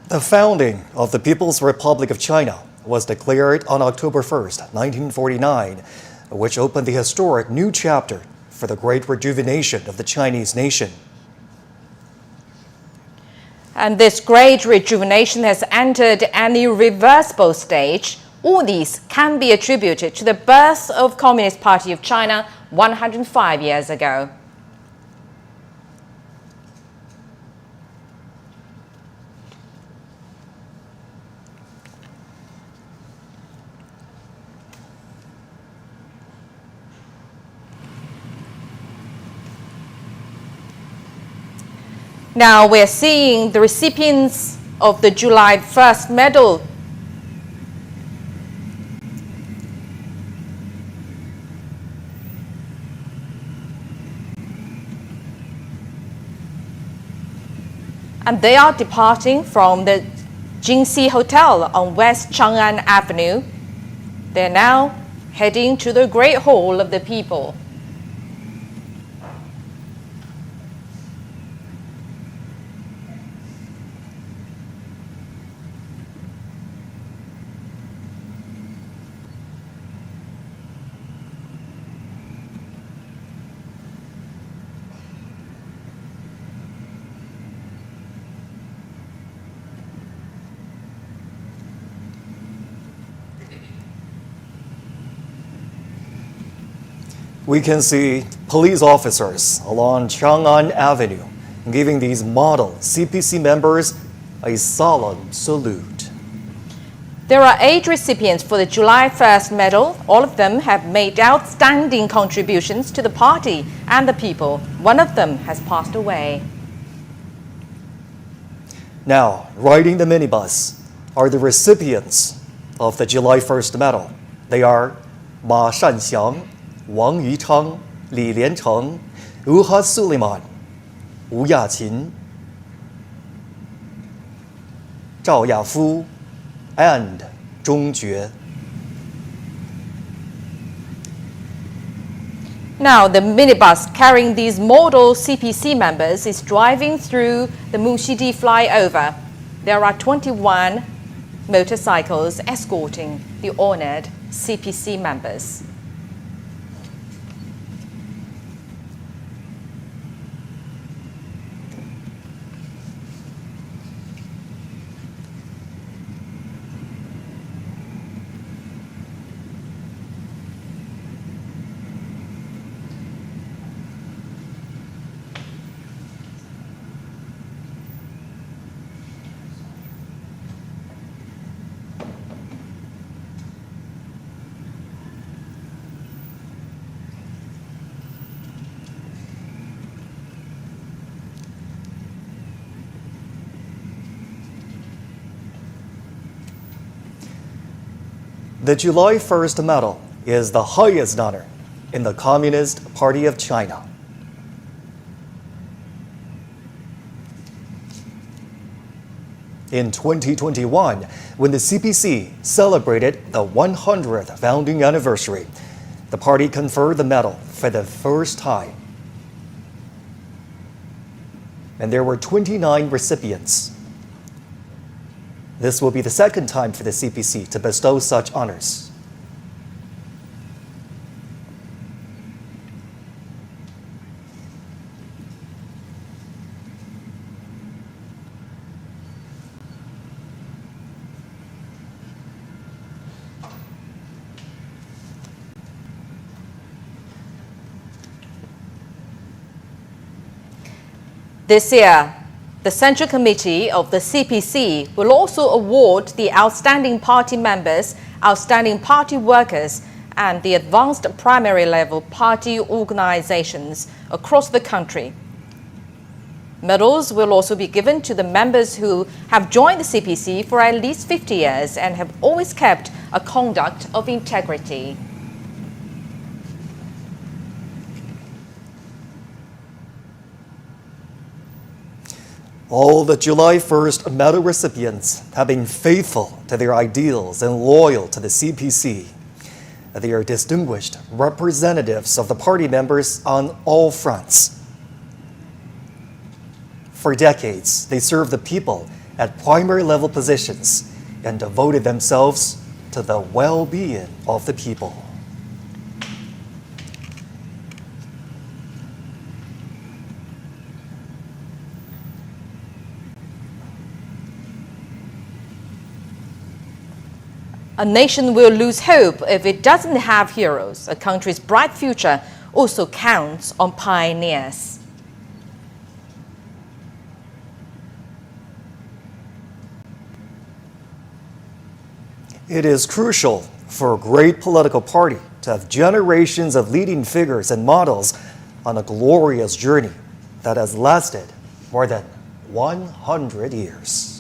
The founding of the People's Republic of China was declared on October 1st, 1949, which opened the historic new chapter for the great rejuvenation of the Chinese nation. And this great rejuvenation has entered an irreversible stage. All these can be attributed to the birth of Communist Party of China 105 years ago. Now we're seeing the recipients of the July 1st medal. And they are departing from the Jingxi Hotel on West Chang'an Avenue. They're now heading to the Great Hall of the People. We can see police officers along Chang'an Avenue giving these model CPC members a solemn salute. There are 8 recipients for the July 1st medal. All of them have made outstanding contributions to the party and the people. One of them has passed away. Now, riding the minibus are the recipients of the July 1st medal. They are Ma Shanxiang, Wang Yuchang, Li Liancheng, Uha Suleiman, Wu Yaqin, Zhao Yafu, and Zhong Jue. Now, the minibus carrying these model CPC members is driving through the Muxidi flyover. There are 21 motorcycles escorting the honored CPC members. The July 1st medal is the highest honor in the Communist Party of China. In 2021, when the CPC celebrated the 100th founding anniversary, the party conferred the medal for the first time. And there were 29 recipients. This will be the second time for the CPC to bestow such honors. This year, the Central Committee of the CPC will also award the outstanding party members, outstanding party workers, and the advanced primary level party organizations across the country. Medals will also be given to the members who have joined the CPC for at least 50 years and have always kept a conduct of integrity. All the July 1st medal recipients have been faithful to their ideals and loyal to the CPC. They are distinguished representatives of the party members on all fronts. For decades, they served the people at primary level positions and devoted themselves to the well-being of the people. A nation will lose hope if it doesn't have heroes. A country's bright future also counts on pioneers. It is crucial for a great political party to have generations of leading figures and models on a glorious journey that has lasted more than 100 years.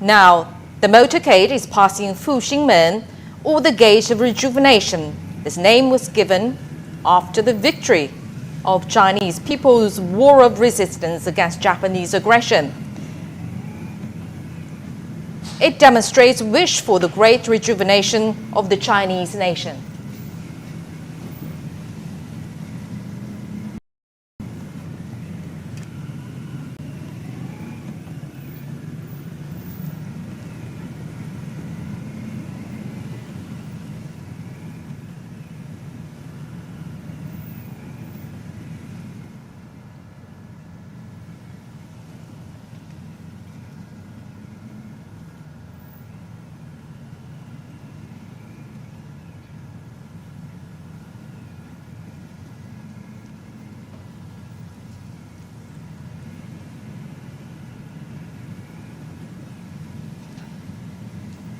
Now, the motorcade is passing Fuxingmen, or the Gate of Rejuvenation. This name was given after the victory of Chinese people's war of resistance against Japanese aggression. It demonstrates wish for the great rejuvenation of the Chinese nation.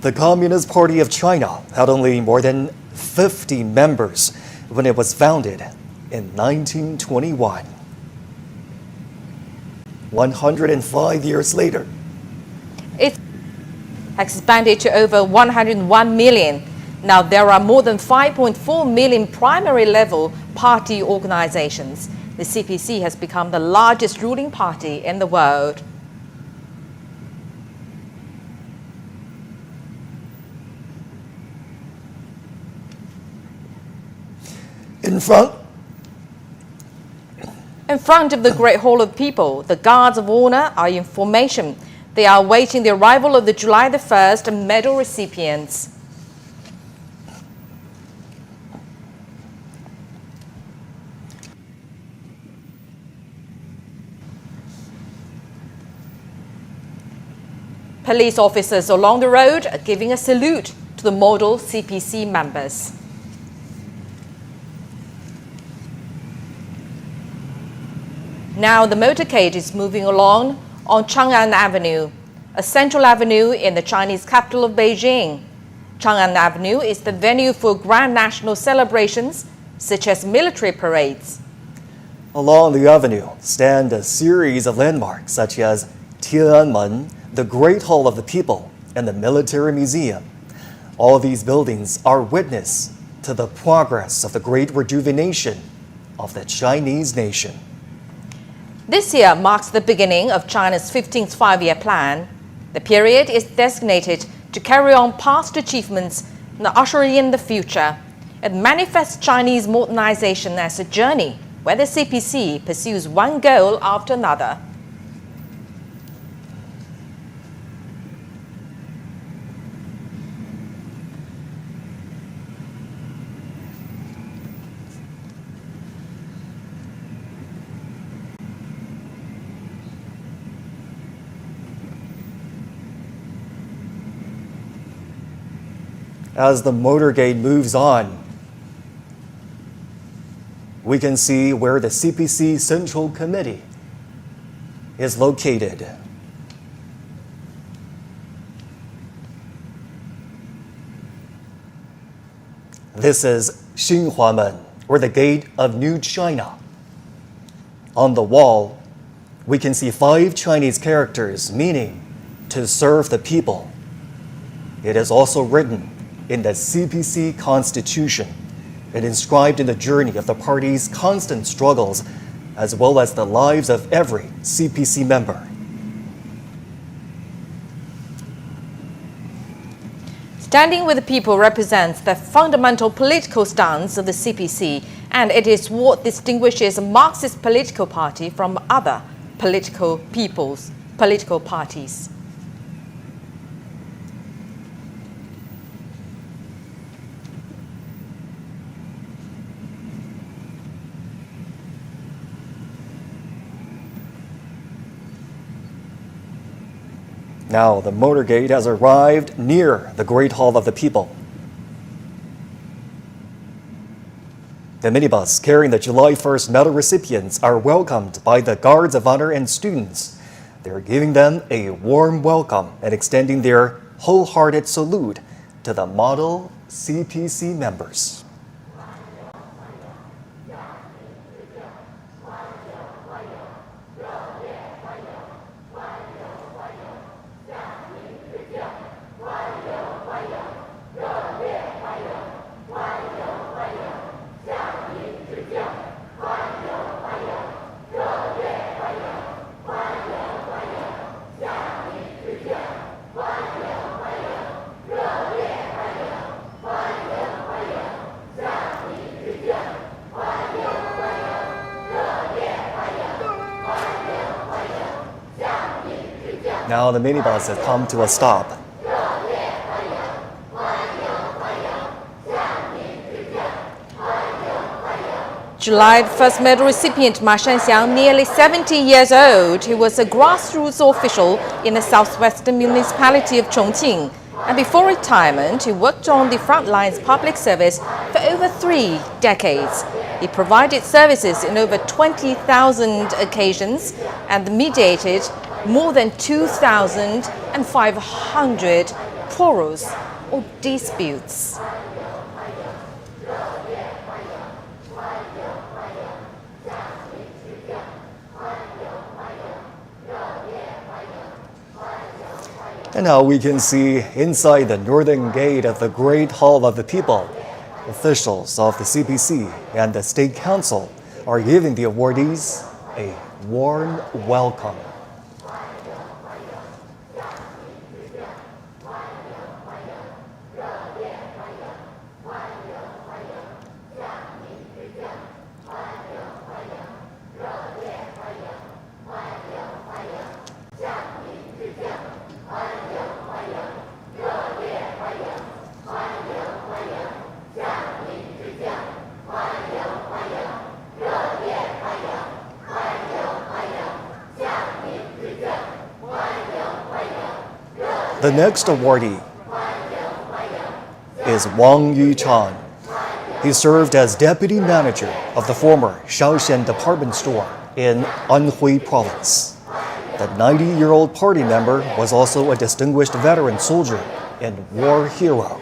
The Communist Party of China had only more than 50 members when it was founded in 1921. 105 years later, It expanded to over 101 million. Now there are more than 5.4 million primary level party organizations. The CPC has become the largest ruling party in the world. In front of the Great Hall of People, the Guards of Honor are in formation. They are awaiting the arrival of the July the 1st medal recipients. Police officers along the road are giving a salute to the model CPC members. Now the motorcade is moving along on Chang'an Avenue, a central avenue in the Chinese capital of Beijing. Chang'an Avenue is the venue for grand national celebrations, such as military parades. along the avenue stand a series of landmarks such as Tiananmen, the Great Hall of the People, and the Military Museum. All these buildings are witness to the progress of the great rejuvenation of the Chinese nation. This year marks the beginning of China's 15th five-year plan. The period is designated to carry on past achievements and usher in the future. It manifests Chinese modernization as a journey where the CPC pursues one goal after another. As the motorcade moves on, we can see where the CPC Central Committee is located. This is Xinhuamen, or the Gate of New China. On the wall, we can see 5 Chinese characters meaning to serve the people. It is also written in the CPC Constitution and inscribed in the journey of the party's constant struggles, as well as the lives of every CPC member. Standing with the people represents the fundamental political stance of the CPC, and it is what distinguishes a Marxist political party from other political parties. Now the motorcade has arrived near the Great Hall of the People. The minibus carrying the July 1st medal recipients are welcomed by the guards of honor and students. They're giving them a warm welcome and extending their wholehearted salute to the model CPC members. Now the minibus has come to a stop. July 1st medal recipient Ma Shanxiang, nearly 70 years old, he was a grassroots official in the southwestern municipality of Chongqing. And before retirement, he worked on the front lines public service for over 3 decades. He provided services in over 20,000 occasions and mediated more than 2,500 quarrels or disputes. And now we can see inside the northern gate of the Great Hall of the People, officials of the CPC and the State Council are giving the awardees a warm welcome. The next awardee is Wang Yuchan. He served as deputy manager of the former Shaoxian department store in Anhui province. The 90-year-old party member was also a distinguished veteran soldier and war hero.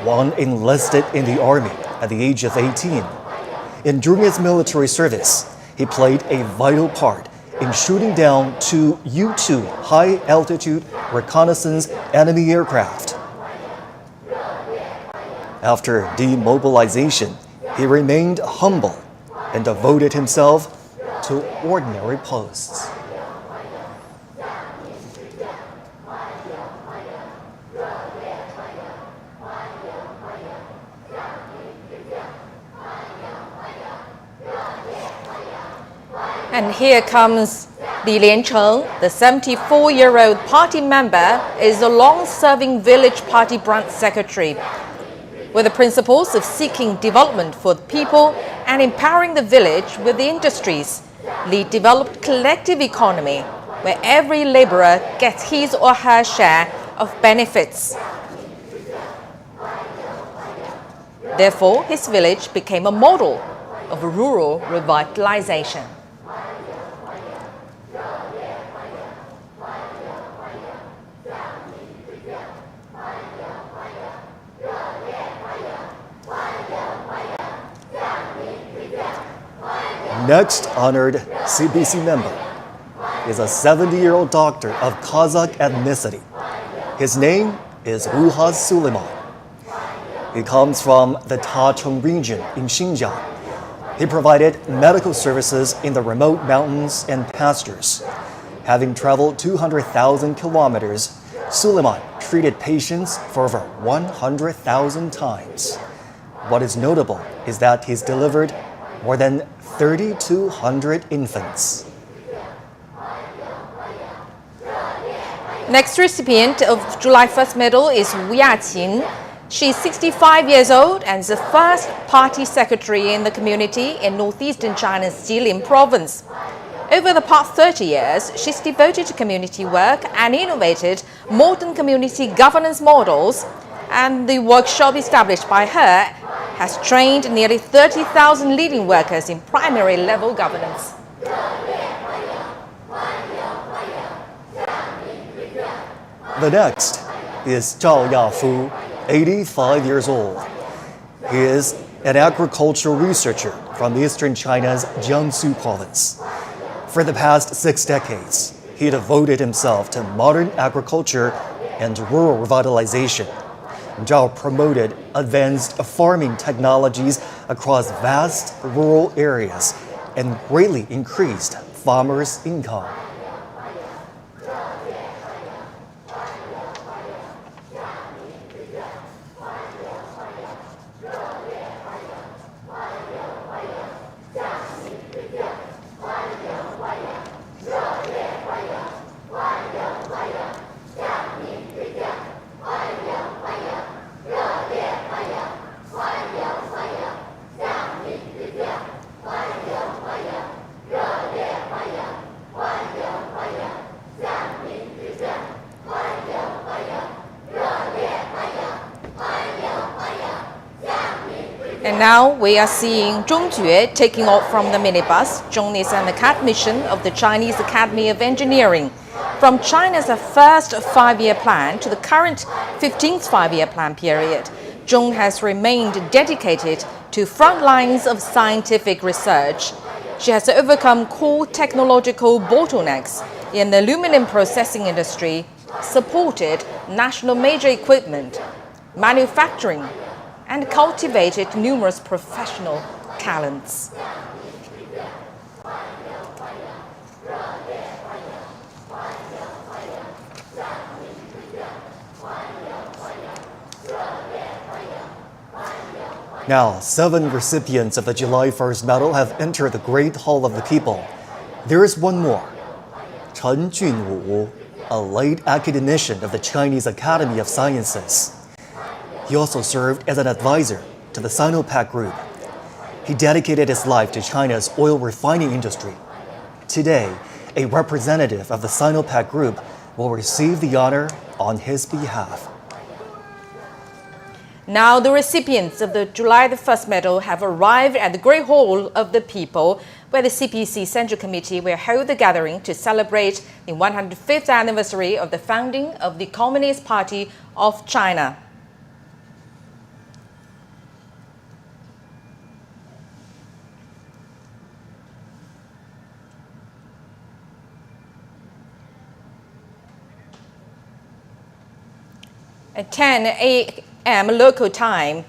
Wang enlisted in the army at the age of 18. And during his military service, he played a vital part in shooting down 2 U-2 high-altitude reconnaissance enemy aircraft. After demobilization, he remained humble and devoted himself to ordinary posts. And here comes Li Liancheng, the 74-year-old party member, is a long-serving village party branch secretary. With the principles of seeking development for the people and empowering the village with the industries, Li developed collective economy, where every laborer gets his or her share of benefits. Therefore, his village became a model of rural revitalization. Next honored CPC member is a 70-year-old doctor of Kazakh ethnicity. His name is Ruhas Suleiman. He comes from the Tachung region in Xinjiang. He provided medical services in the remote mountains and pastures. Having traveled 200,000 kilometers, Suleiman treated patients for over 100,000 times. What is notable is that he's delivered more than 3,200 infants. Next recipient of July 1st medal is Wu Yaqin. She's 65 years old and is the first party secretary in the community in northeastern China's Jilin province. Over the past 30 years, she's devoted to community work and innovated modern community governance models, and the workshop established by her has trained nearly 30,000 leading workers in primary level governance. The next is Zhao Yafu, 85 years old. He is an agricultural researcher from eastern China's Jiangsu province. For the past 6 decades, he devoted himself to modern agriculture and rural revitalization. Zhao promoted advanced farming technologies across vast rural areas and greatly increased farmers' income. And now we are seeing Zhong Jue taking off from the minibus. Zhong is an academician of the Chinese Academy of Engineering. From China's first 5-year plan to the current 15th 5-year plan period, Zhong has remained dedicated to front lines of scientific research. She has overcome core technological bottlenecks in the aluminum processing industry, supported national major equipment, manufacturing, and cultivated numerous professional talents. Now, 7 recipients of the July 1st medal have entered the Great Hall of the People. There is one more. Chen Junwu, a late academician of the Chinese Academy of Sciences. He also served as an advisor to the Sinopec Group. He dedicated his life to China's oil refining industry. Today, a representative of the Sinopec Group will receive the honor on his behalf. Now the recipients of the July 1st medal have arrived at the Great Hall of the People, where the CPC Central Committee will hold the gathering to celebrate the 105th anniversary of the founding of the Communist Party of China. At 10 a.m. local time,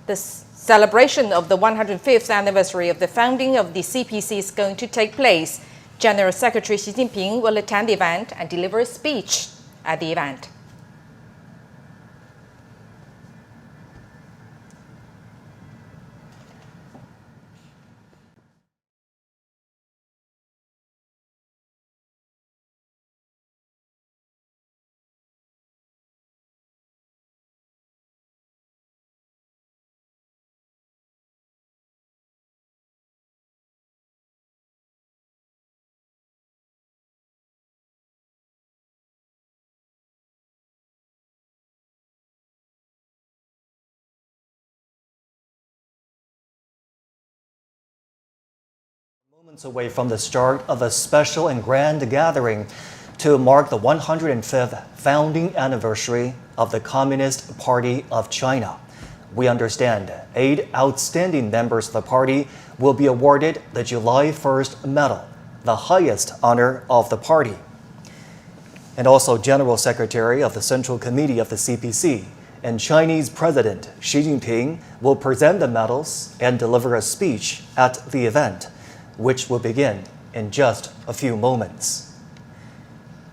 the celebration of the 105th anniversary of the founding of the CPC is going to take place. General Secretary Xi Jinping will attend the event and deliver a speech at the event. Moments away from the start of a special and grand gathering to mark the 105th founding anniversary of the Communist Party of China. We understand 8 outstanding members of the party will be awarded the July 1st medal, the highest honor of the party. And also General Secretary of the Central Committee of the CPC and Chinese President Xi Jinping will present the medals and deliver a speech at the event, which will begin in just a few moments.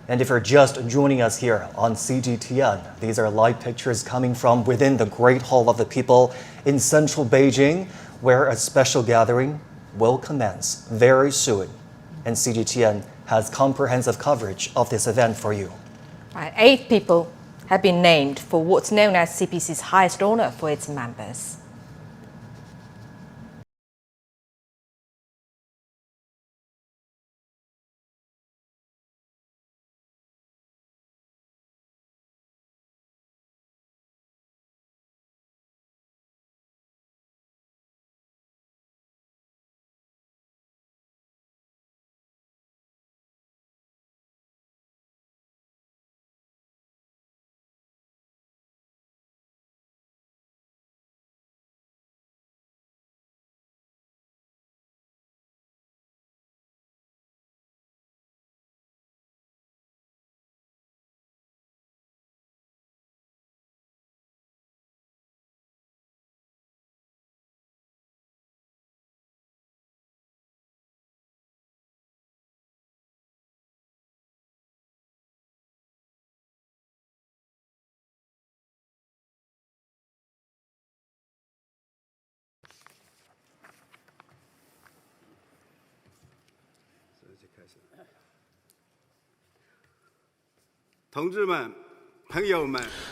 And if you're just joining us here on CGTN, these are live pictures coming from within the Great Hall of the People in central Beijing, where a special gathering will commence very soon. And CGTN has comprehensive coverage of this event for you. Right, 8 people have been named for what's known as CPC's highest honor for its members.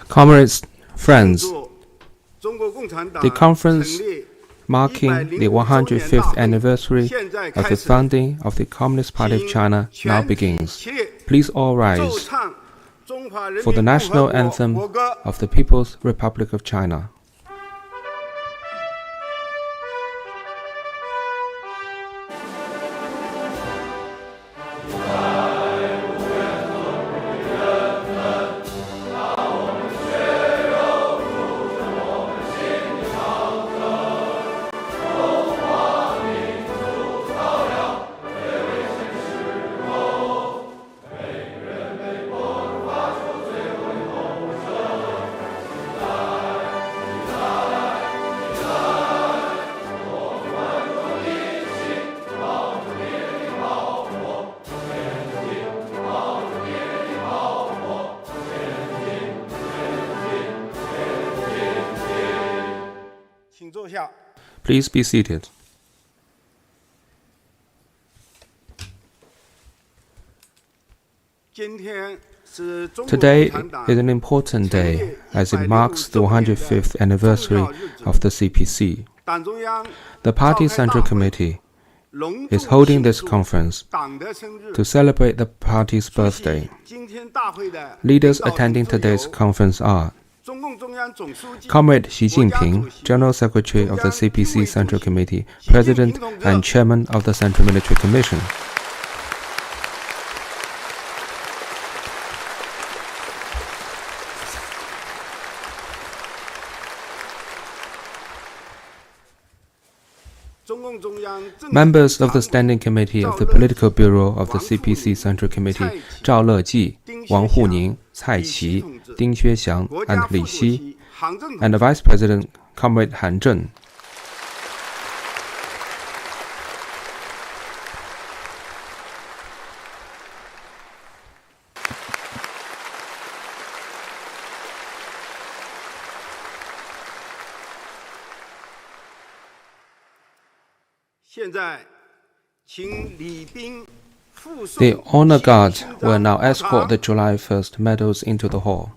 Comrades, friends, the conference marking the 105th anniversary of the founding of the Communist Party of China now begins. Please all rise for the national anthem of the People's Republic of China. Please be seated. Today is an important day as it marks the 105th anniversary of the CPC. The Party Central Committee is holding this conference to celebrate the party's birthday. Leaders attending today's conference are Comrade Xi Jinping, General Secretary of the CPC Central Committee, President and Chairman of the Central Military Commission. Members of the Standing Committee of the Political Bureau of the CPC Central Committee, Zhao Leji, Wang Huning, Cai Qi, Ding Xuexiang, and Li Xi, and the Vice President, Comrade Han Zheng. The honor guard will now escort the July 1st medals into the hall.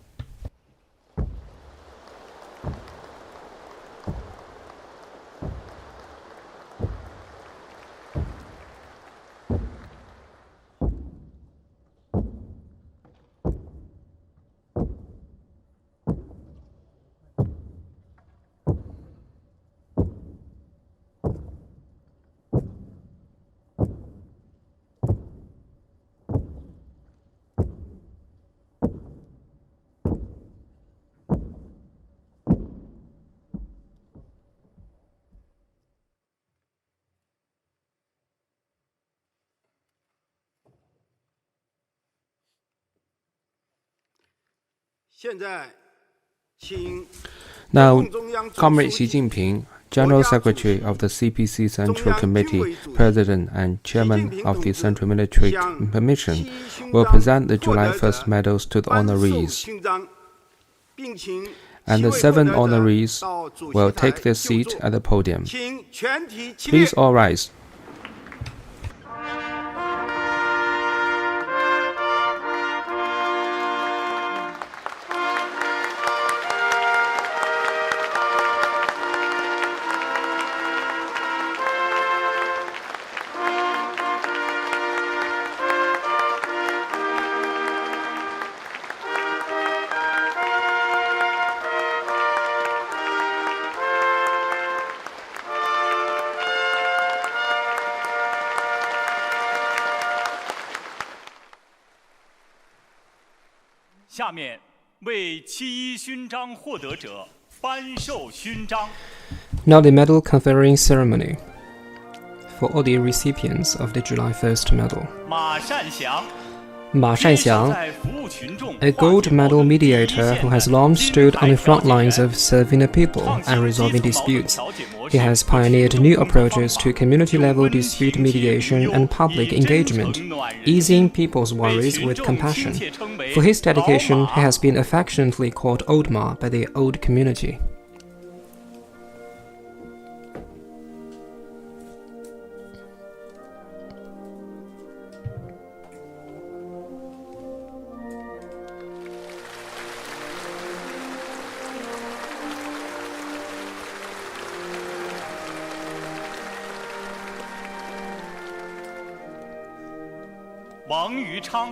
Now, Comrade Xi Jinping, General Secretary of the CPC Central Committee, President and Chairman of the Central Military Commission, will present the July 1st medals to the honorees. And the 7 honorees will take their seat at the podium. Please all rise. Now the medal conferring ceremony. For all the recipients of the July 1st medal. Ma Shanxiang, a gold medal mediator who has long stood on the front lines of serving the people and resolving disputes. He has pioneered new approaches to community-level dispute mediation and public engagement, easing people's worries with compassion. For his dedication, he has been affectionately called Old Ma by the old community.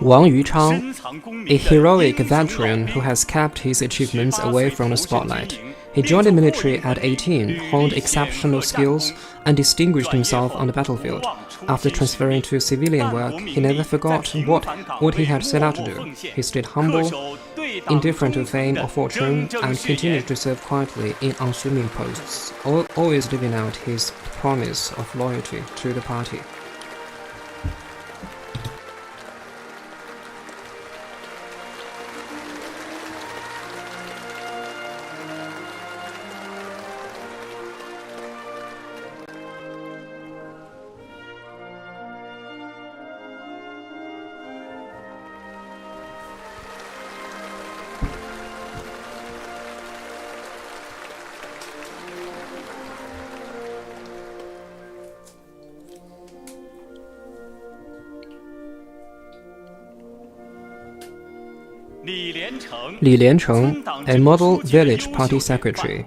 Wang Yuchang, a heroic veteran who has kept his achievements away from the spotlight. He joined the military at 18, honed exceptional skills, and distinguished himself on the battlefield. After transferring to civilian work, he never forgot what he had set out to do. He stayed humble, indifferent to fame or fortune, and continued to serve quietly in unassuming posts, always living out his promise of loyalty to the party. Li Liancheng, a model village party secretary.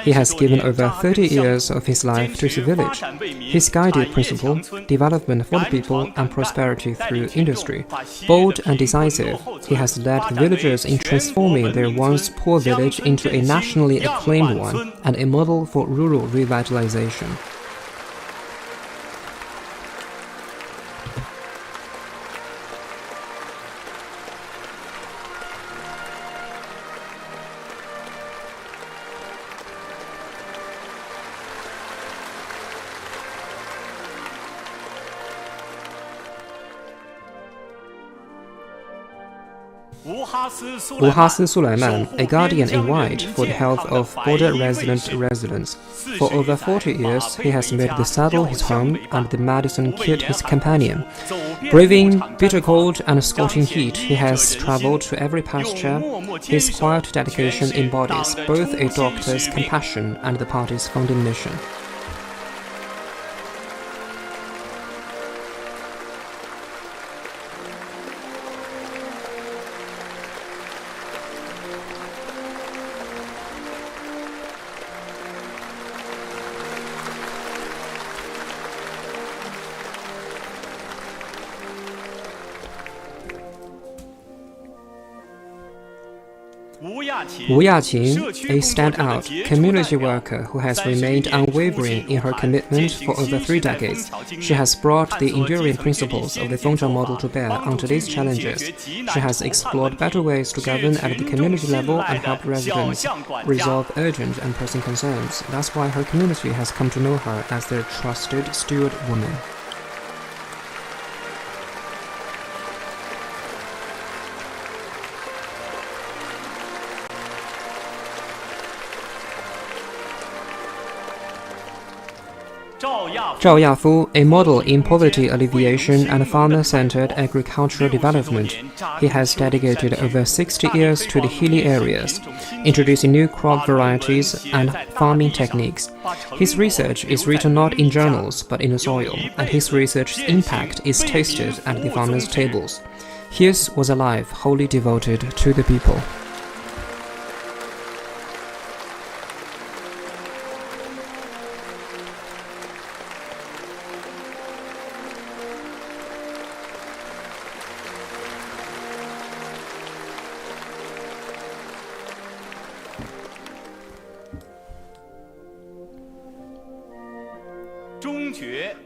He has given over 30 years of his life to the village. His guided principle, development for the people and prosperity through industry. Bold and decisive, he has led the villagers in transforming their once poor village into a nationally acclaimed one and a model for rural revitalization. Wuhasi Sulaiman, a guardian in white for the health of border residents. For over 40 years, he has made the saddle his home and the medicine kit his companion. Braving bitter cold and scorching heat, he has traveled to every pasture. His quiet dedication embodies both a doctor's compassion and the party's founding mission. Wu Yaqing, a standout community worker who has remained unwavering in her commitment for over 3 decades. She has brought the enduring principles of the Fengzhang model to bear on today's challenges. She has explored better ways to govern at the community level and help residents resolve urgent and pressing concerns. That's why her community has come to know her as their trusted steward woman. Zhao Yafu, a model in poverty alleviation and farmer-centered agricultural development, he has dedicated over 60 years to the hilly areas, introducing new crop varieties and farming techniques. His research is written not in journals but in the soil, and his research's impact is tasted at the farmers' tables. His was a life wholly devoted to the people.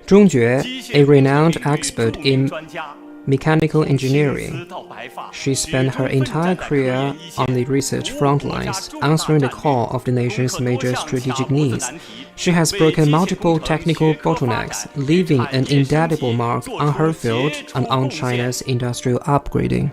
Zhong Jue, a renowned expert in mechanical engineering. She spent her entire career on the research front lines, answering the call of the nation's major strategic needs. She has broken multiple technical bottlenecks, leaving an indelible mark on her field and on China's industrial upgrading.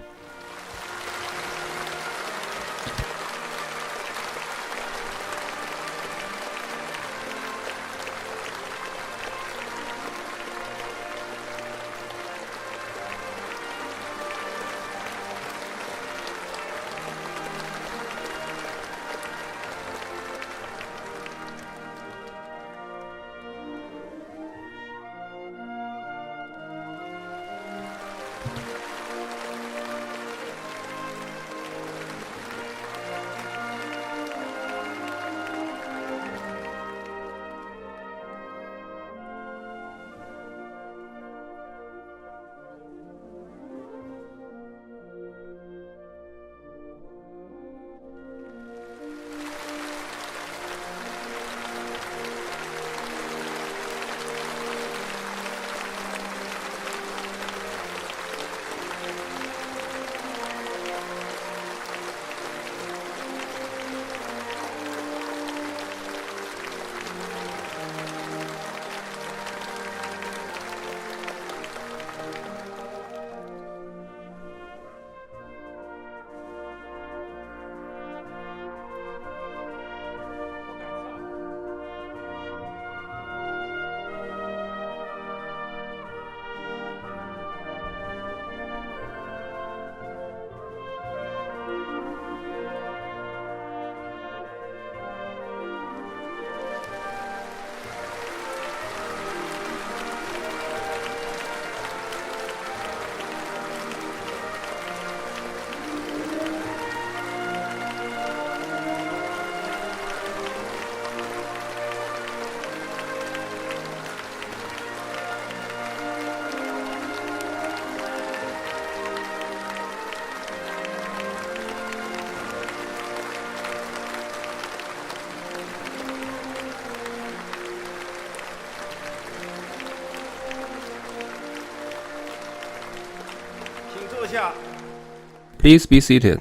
Please be seated.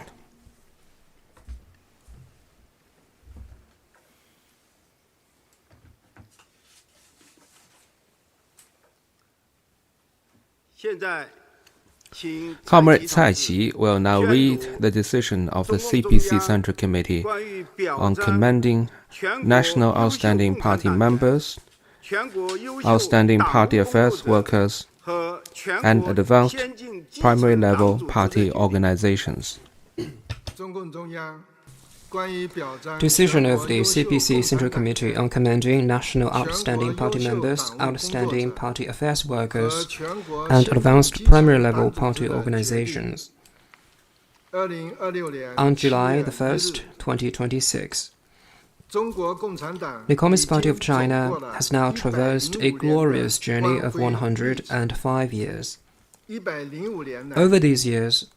Comrade Cai Qi will now read the decision of the CPC Central Committee on commending National Outstanding Party members, Outstanding Party Affairs workers, and advanced primary level party organizations. Decision of the CPC Central Committee on commending National Outstanding Party members, Outstanding Party Affairs workers, and advanced primary level party organizations. On July 1st, 2026. The Communist Party of China has now traversed a glorious journey of 105 years. Over these years,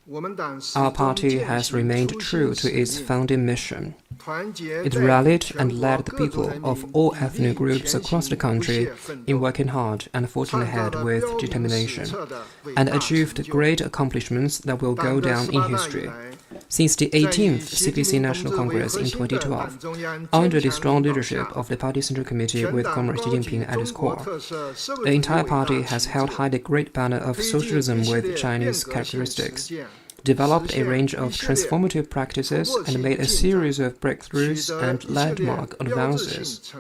our party has remained true to its founding mission. It rallied and led the people of all ethnic groups across the country in working hard and forging ahead with determination, and achieved great accomplishments that will go down in history. Since the 18th CPC National Congress in 2012, under the strong leadership of the Party Central Committee with Comrade Xi Jinping at its core, the entire party has held high the great banner of socialism with Chinese characteristics, developed a range of transformative practices, and made a series of breakthroughs and landmark advances.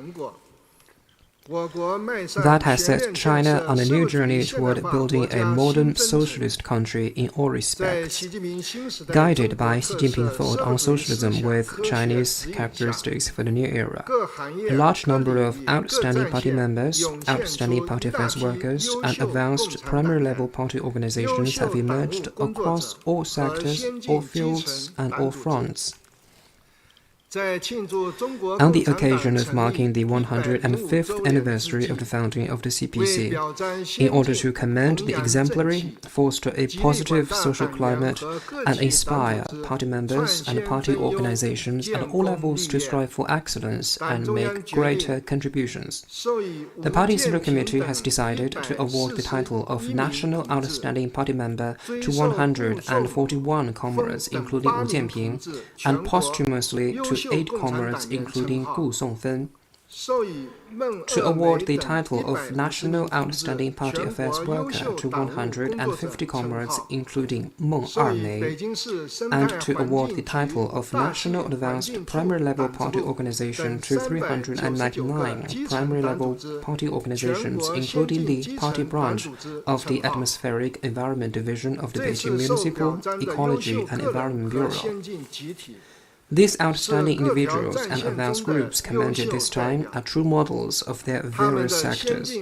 That has set China on a new journey toward building a modern socialist country in all respects. Guided by Xi Jinping thought on socialism with Chinese characteristics for the new era, a large number of outstanding party members, outstanding party affairs workers, and advanced primary-level party organizations have emerged across all sectors, all fields, and all fronts. On the occasion of marking the 105th anniversary of the founding of the CPC, in order to commend the exemplary, foster a positive social climate, and inspire party members and party organizations at all levels to strive for excellence and make greater contributions, the Party Central Committee has decided to award the title of National Outstanding Party Member to 141 comrades, including Wu Jianping, and posthumously to 8 comrades, including Gu Songfen, to award the title of National Outstanding Party Affairs Worker to 150 comrades, including Meng Ermei, and to award the title of National Advanced Primary Level Party Organization to 399 primary level party organizations, including the party branch of the Atmospheric Environment Division of the Beijing Municipal Ecology and Environment Bureau. These outstanding individuals and advanced groups commended this time are true models of their various sectors.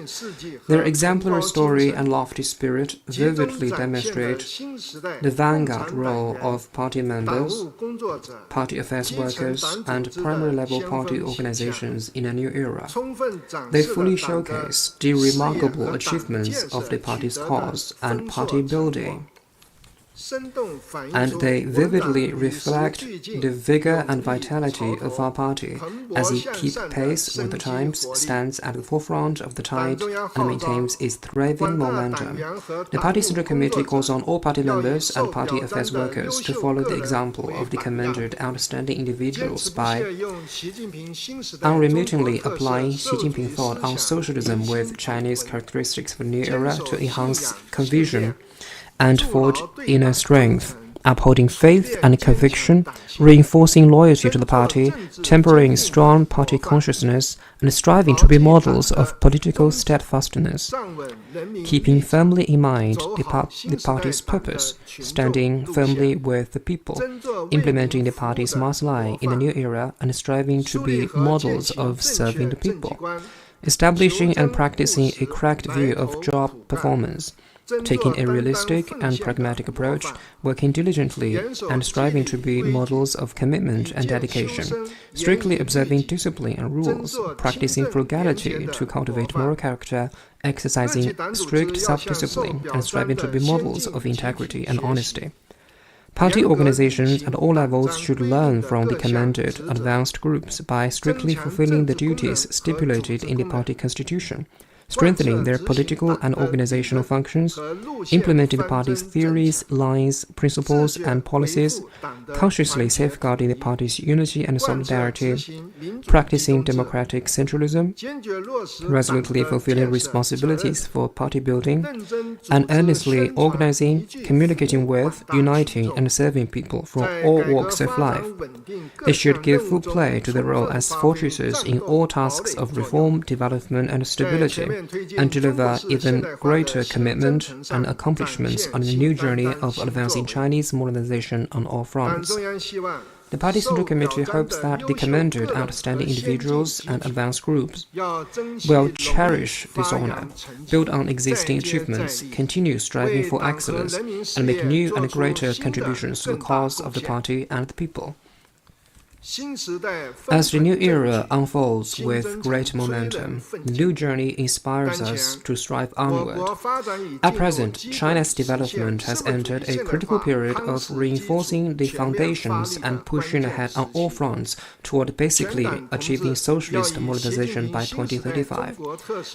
Their exemplary story and lofty spirit vividly demonstrate the vanguard role of party members, party affairs workers, and primary-level party organizations in a new era. They fully showcase the remarkable achievements of the party's cause and party building, and they vividly reflect the vigor and vitality of our party as it keeps pace with the times, stands at the forefront of the tide, and maintains its thriving momentum. The Party Central Committee calls on all party members and party affairs workers to follow the example of the commended outstanding individuals by unremittingly applying Xi Jinping thought on socialism with Chinese characteristics for the new era to enhance conviction and forge inner strength, upholding faith and conviction, reinforcing loyalty to the party, tempering strong party consciousness, and striving to be models of political steadfastness, keeping firmly in mind the party's purpose, standing firmly with the people, implementing the party's mass line in the new era, and striving to be models of serving the people, establishing and practicing a correct view of job performance, taking a realistic and pragmatic approach, working diligently and striving to be models of commitment and dedication, strictly observing discipline and rules, practicing frugality to cultivate moral character, exercising strict self-discipline, and striving to be models of integrity and honesty. Party organizations at all levels should learn from the commended advanced groups by strictly fulfilling the duties stipulated in the party constitution, strengthening their political and organizational functions, implementing the party's theories, lines, principles, and policies, consciously safeguarding the party's unity and solidarity, practicing democratic centralism, resolutely fulfilling responsibilities for party building, and earnestly organizing, communicating with, uniting, and serving people from all walks of life. They should give full play to their role as fortresses in all tasks of reform, development, and stability, and deliver even greater commitment and accomplishments on the new journey of advancing Chinese modernization on all fronts. The Party Central Committee hopes that the commended outstanding individuals and advanced groups will cherish this honor, build on existing achievements, continue striving for excellence, and make new and greater contributions to the cause of the party and the people. As the new era unfolds with great momentum, the new journey inspires us to strive onward. At present, China's development has entered a critical period of reinforcing the foundations and pushing ahead on all fronts toward basically achieving socialist modernization by 2035.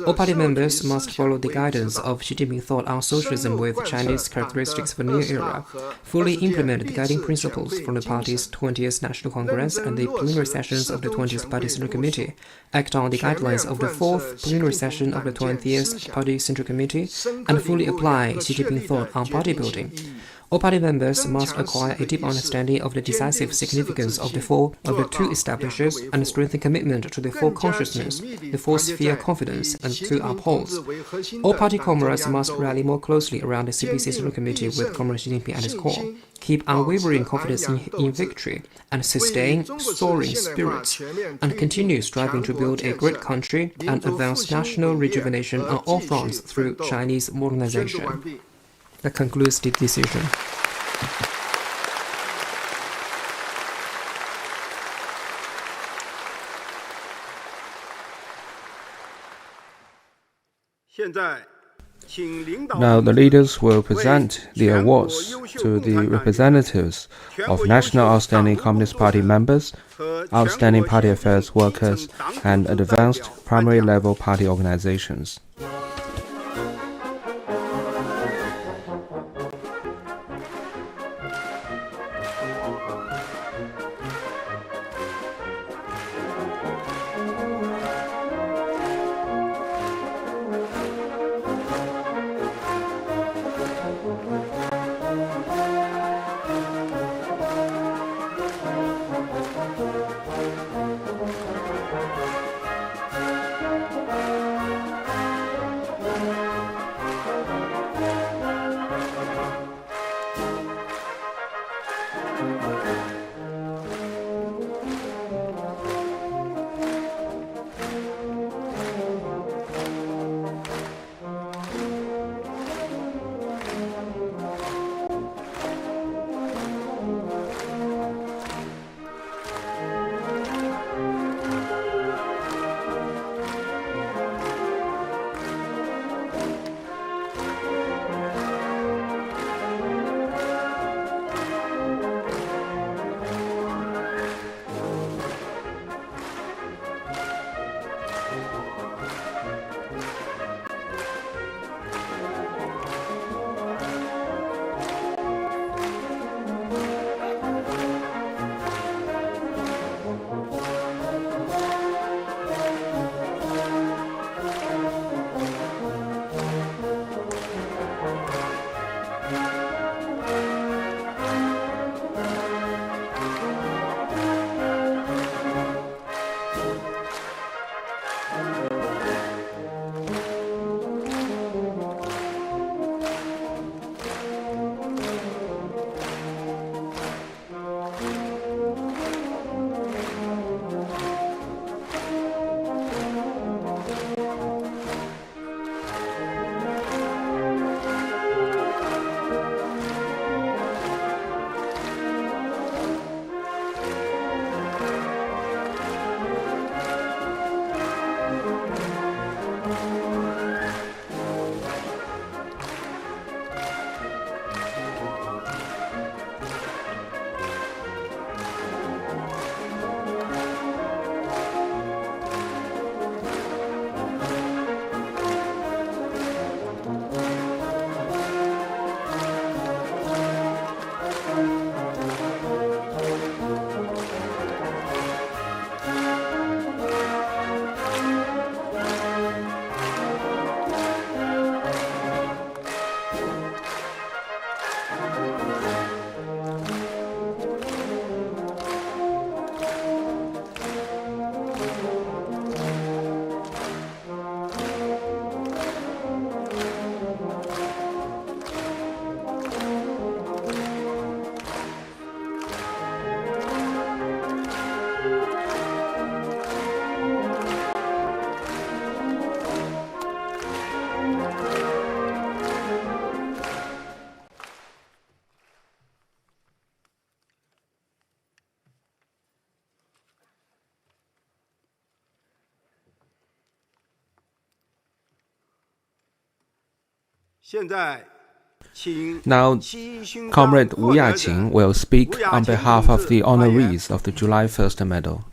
All party members must follow the guidance of Xi Jinping thought on socialism with Chinese characteristics for the new era, fully implement the guiding principles from the party's 20th National Congress and the plenary sessions of the 20th Party Central Committee, act on the guidelines of the 4th plenary session of the 20th Party Central Committee, and fully apply Xi Jinping thought on party building. All party members must acquire a deep understanding of the decisive significance of the two establishes and strengthen commitment to the full consciousness, the full sphere confidence, and to uphold. All party comrades must rally more closely around the CPC Central Committee with Comrade Xi Jinping at its core, keep unwavering confidence in victory, and sustain soaring spirits, and continue striving to build a great country and advance national rejuvenation on all fronts through Chinese modernization. That concludes the decision. Now the leaders will present the awards to the representatives of National Outstanding Communist Party members, Outstanding Party Affairs workers, and advanced primary level party organizations. Now, Comrade Wu Yaqing will speak on behalf of the honorees of the July 1st Medal.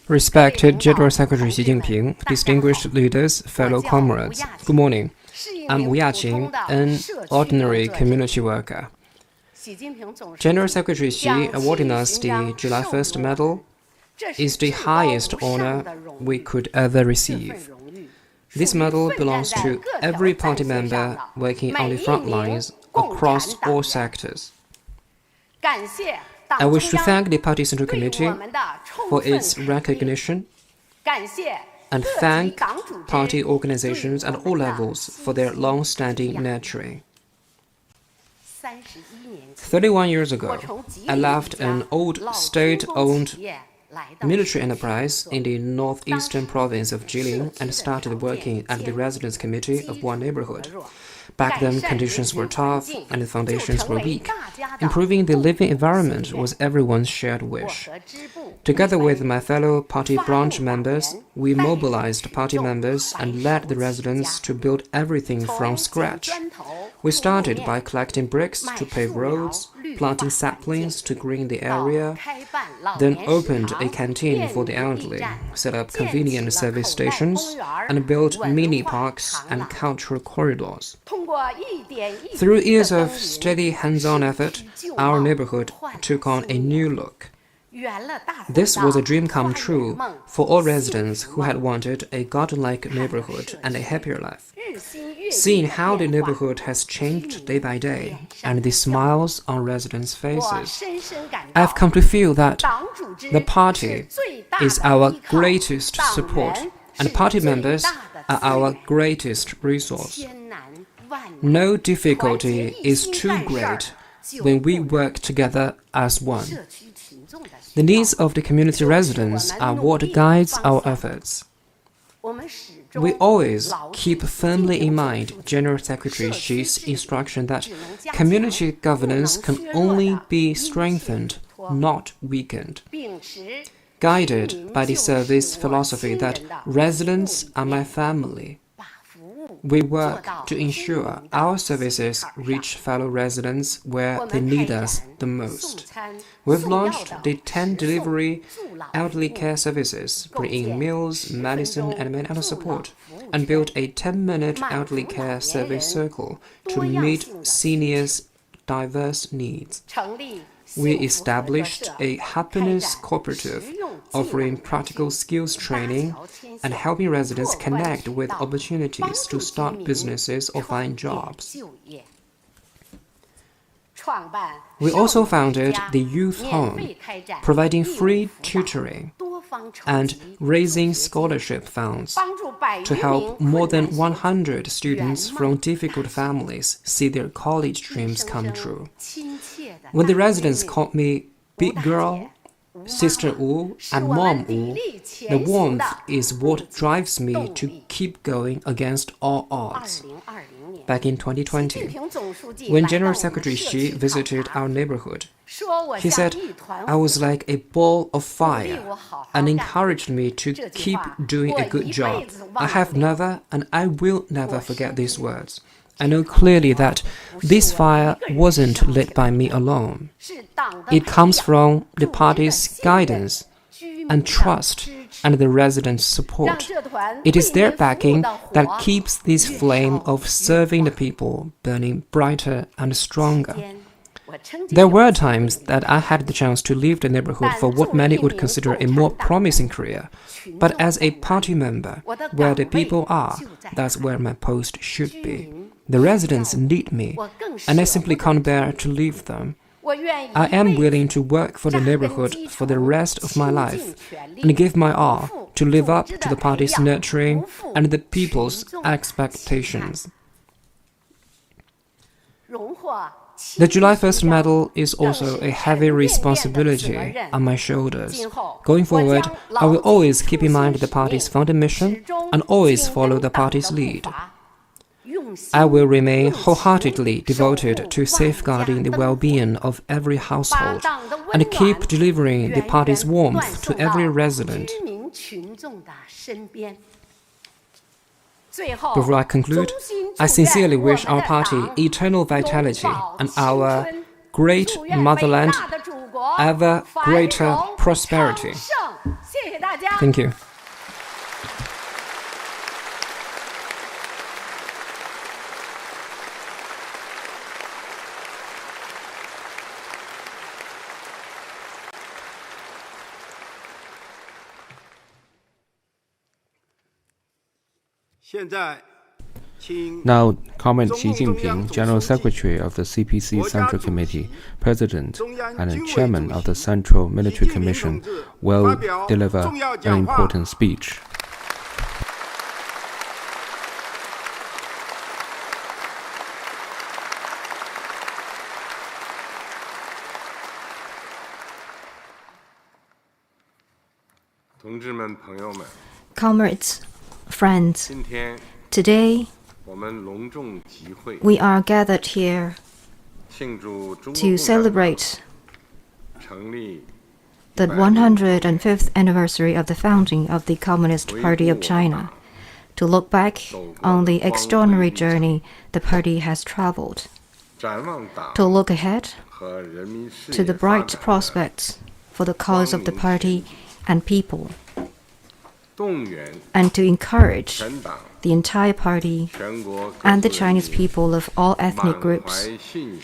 Respected General Secretary Xi Jinping, distinguished leaders, fellow comrades, good morning. I'm Wu Yaqing, an ordinary community worker. General Secretary Xi awarding us the July 1st medal is the highest honor we could ever receive. This medal belongs to every party member working on the front lines across all sectors. I wish to thank the Party Central Committee for its recognition and thank party organizations at all levels for their long-standing nurturing. 31 years ago, I left an old state-owned military enterprise in the northeastern province of Jilin and started working at the Residence Committee of one neighborhood. Back then, conditions were tough and the foundations were weak. Improving the living environment was everyone's shared wish. Together with my fellow party branch members, we mobilized party members and led the residents to build everything from scratch. We started by collecting bricks to pave roads, planting saplings to green the area, then opened a canteen for the elderly, set up convenient service stations, and built mini parks and cultural corridors. Through years of steady hands-on effort, our neighborhood took on a new look. This was a dream come true for all residents who had wanted a garden-like neighborhood and a happier life. Seeing how the neighborhood has changed day by day and the smiles on residents' faces, I've come to feel that the party is our greatest support and party members are our greatest resource. No difficulty is too great when we work together as one. The needs of the community residents are what guides our efforts. We always keep firmly in mind General Secretary Xi's instruction that community governance can only be strengthened, not weakened. Guided by the service philosophy that residents are my family, we work to ensure our services reach fellow residents where they need us the most. We've launched the 10 delivery elderly care services, bringing meals, medicine, and mental support, and built a 10-minute elderly care service circle to meet seniors' diverse needs. We established a happiness cooperative offering practical skills training and helping residents connect with opportunities to start businesses or find jobs. We also founded the Youth Home, providing free tutoring and raising scholarship funds to help more than 100 students from difficult families see their college dreams come true. When the residents called me Big Girl, Sister Wu, and Mom Wu, the warmth is what drives me to keep going against all odds. Back in 2020, when General Secretary Xi visited our neighborhood, he said, I was like a ball of fire and encouraged me to keep doing a good job. I have never and I will never forget these words. I know clearly that this fire wasn't lit by me alone. It comes from the party's guidance and trust and the residents' support. It is their backing that keeps this flame of serving the people burning brighter and stronger. There were times that I had the chance to leave the neighborhood for what many would consider a more promising career. But as a party member, where the people are, that's where my post should be. The residents need me, and I simply can't bear to leave them. I am willing to work for the neighborhood for the rest of my life and give my all to live up to the party's nurturing and the people's expectations. The July 1st medal is also a heavy responsibility on my shoulders. Going forward, I will always keep in mind the party's founding mission and always follow the party's lead. I will remain wholeheartedly devoted to safeguarding the well-being of every household and keep delivering the party's warmth to every resident. Before I conclude, I sincerely wish our party eternal vitality and our great motherland ever greater prosperity. Thank you. Now, comment Xi Jinping, General Secretary of the CPC Central Committee, President and Chairman of the Central Military Commission, will deliver an important speech. Comrades, friends, today we are gathered here to celebrate the 105th anniversary of the founding of the Communist Party of China, to look back on the extraordinary journey the party has traveled, to look ahead to the bright prospects for the cause of the party and people, and to encourage the entire party and the Chinese people of all ethnic groups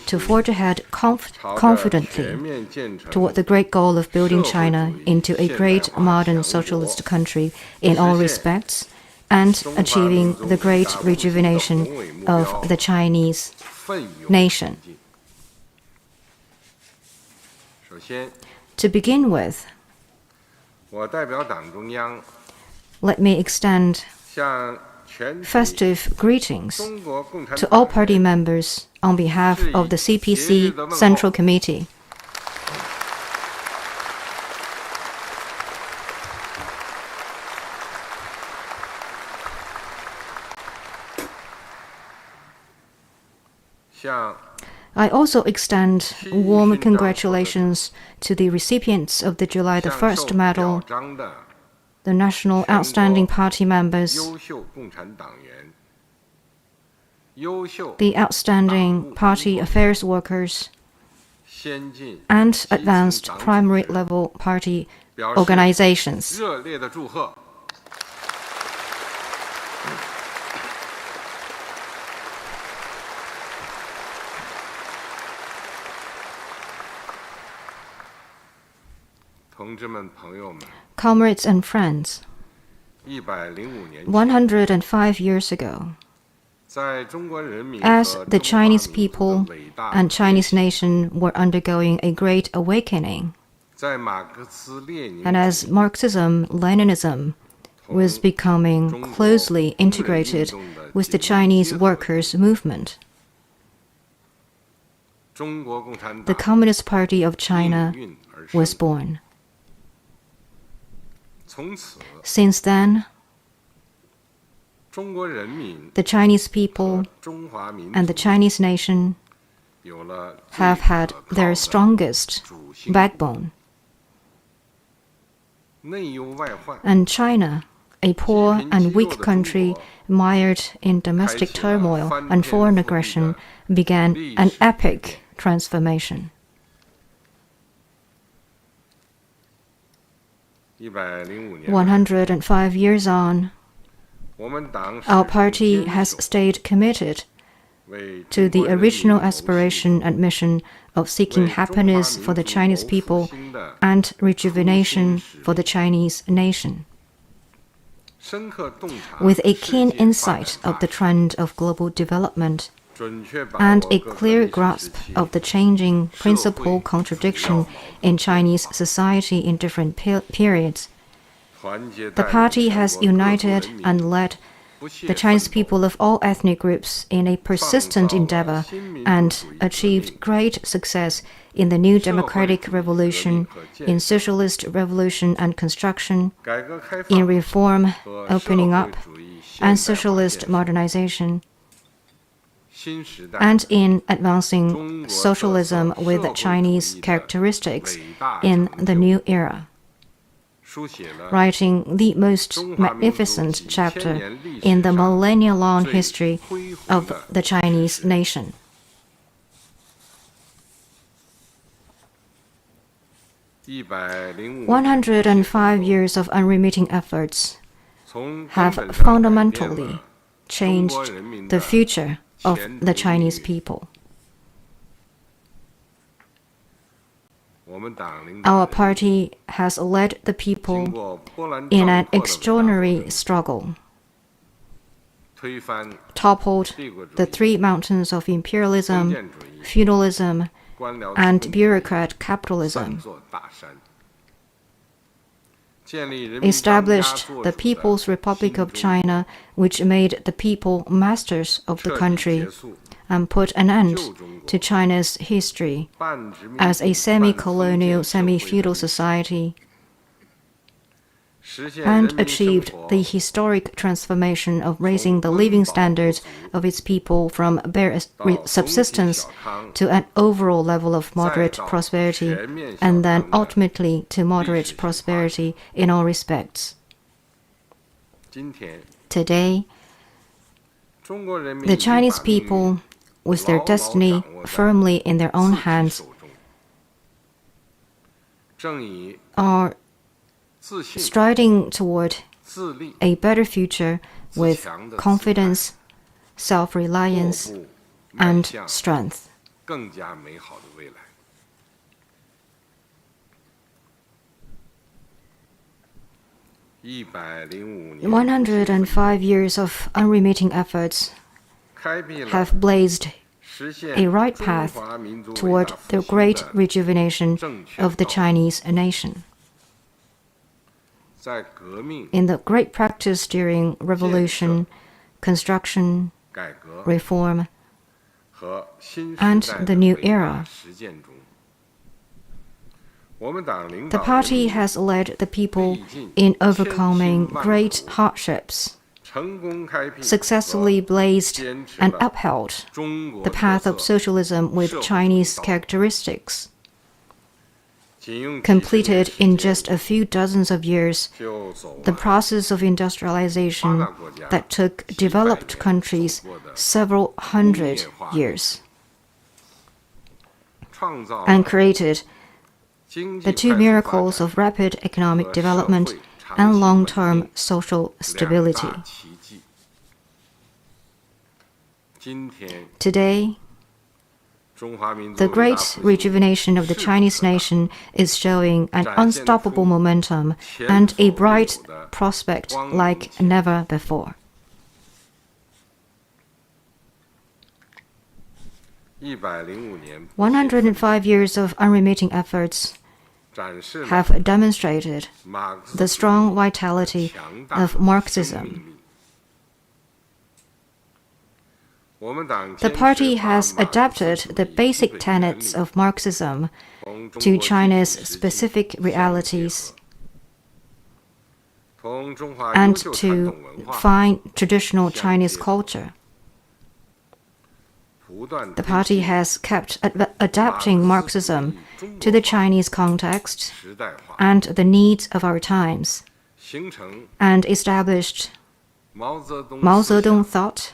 to forge ahead confidently toward the great goal of building China into a great modern socialist country in all respects, and achieving the great rejuvenation of the Chinese nation. To begin with, let me extend festive greetings to all party members on behalf of the CPC Central Committee. I also extend warm congratulations to the recipients of the July 1st Medal, the National Outstanding Party members, the Outstanding Party Affairs workers, and advanced primary level party organizations. Comrades and friends, 105 years ago, as the Chinese people and Chinese nation were undergoing a great awakening, and as Marxism-Leninism was becoming closely integrated with the Chinese workers' movement, the Communist Party of China was born. Since then, the Chinese people and the Chinese nation have had their strongest backbone. And China, a poor and weak country mired in domestic turmoil and foreign aggression, began an epic transformation. 105 years on, our party has stayed committed to the original aspiration and mission of seeking happiness for the Chinese people and rejuvenation for the Chinese nation. With a keen insight of the trend of global development and a clear grasp of the changing principal contradiction in Chinese society in different periods, the party has united and led the Chinese people of all ethnic groups in a persistent endeavor and achieved great success in the new democratic revolution, in socialist revolution and construction, in reform, opening up, and socialist modernization, and in advancing socialism with Chinese characteristics in the new era, writing the most magnificent chapter in the millennia-long history of the Chinese nation. 105 years of unremitting efforts have fundamentally changed the future of the Chinese people. Our party has led the people in an extraordinary struggle, toppled the three mountains of imperialism, feudalism, and bureaucrat capitalism, established the People's Republic of China, which made the people masters of the country, and put an end to China's history as a semi-colonial, semi-feudal society, and achieved the historic transformation of raising the living standards of its people from bare subsistence to an overall level of moderate prosperity, and then ultimately to moderate prosperity in all respects. Today, the Chinese people, with their destiny firmly in their own hands, are striding toward a better future with confidence, self-reliance, and strength. 105 years of unremitting efforts have blazed a right path toward the great rejuvenation of the Chinese nation. In the great practice during revolution, construction, reform, and the new era, the party has led the people in overcoming great hardships, successfully blazed and upheld the path of socialism with Chinese characteristics, completed in just a few dozens of years the process of industrialization that took developed countries several hundred years, and created the two miracles of rapid economic development and long-term social stability. Today, the great rejuvenation of the Chinese nation is showing an unstoppable momentum and a bright prospect like never before. 105 years of unremitting efforts have demonstrated the strong vitality of Marxism. The party has adapted the basic tenets of Marxism to China's specific realities and to fine traditional Chinese culture. The party has kept adapting Marxism to the Chinese context and the needs of our times, and established Mao Zedong thought,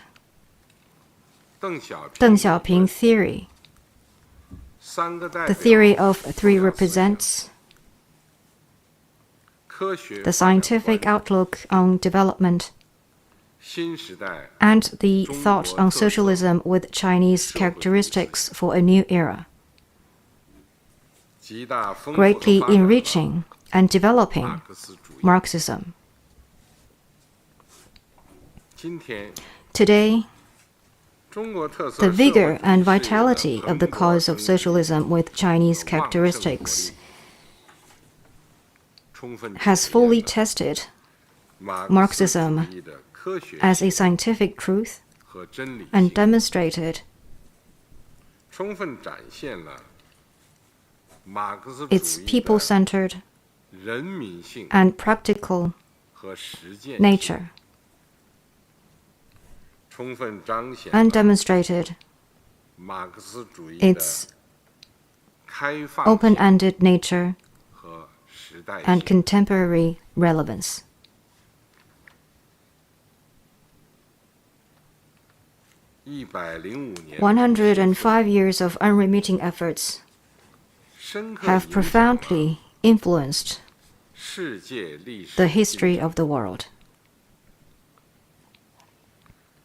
Deng Xiaoping theory, the theory of three represents, the scientific outlook on development, and the thought on socialism with Chinese characteristics for a new era, greatly enriching and developing Marxism. Today, the vigor and vitality of the cause of socialism with Chinese characteristics has fully tested Marxism as a scientific truth and demonstrated its people-centered and practical nature, and demonstrated its open-ended nature and contemporary relevance. 105 years of unremitting efforts have profoundly influenced the history of the world.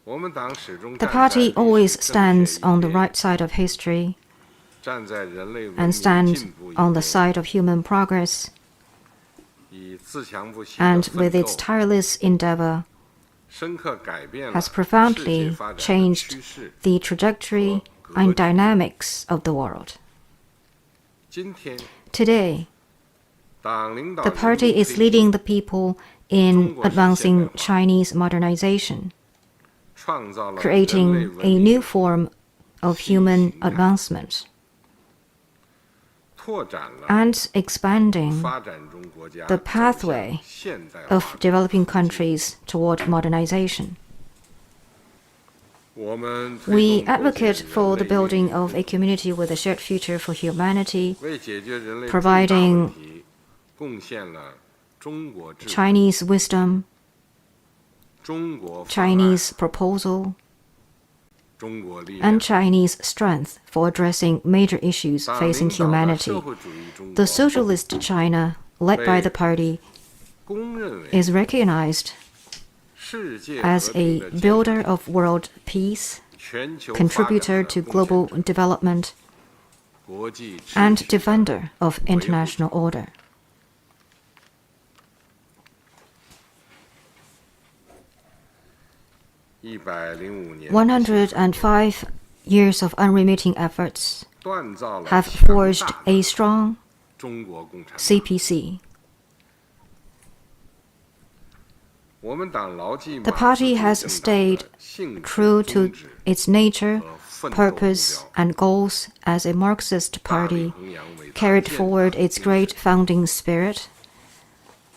The party always stands on the right side of history and stands on the side of human progress, and with its tireless endeavor has profoundly changed the trajectory and dynamics of the world. Today, the party is leading the people in advancing Chinese modernization, creating a new form of human advancement, and expanding the pathway of developing countries toward modernization. We advocate for the building of a community with a shared future for humanity, providing Chinese wisdom, Chinese proposal, and Chinese strength for addressing major issues facing humanity. The socialist China, led by the party, is recognized as a builder of world peace, contributor to global development, and defender of international order. 105 years of unremitting efforts have forged a strong CPC. The party has stayed true to its nature, purpose, and goals as a Marxist party, carried forward its great founding spirit,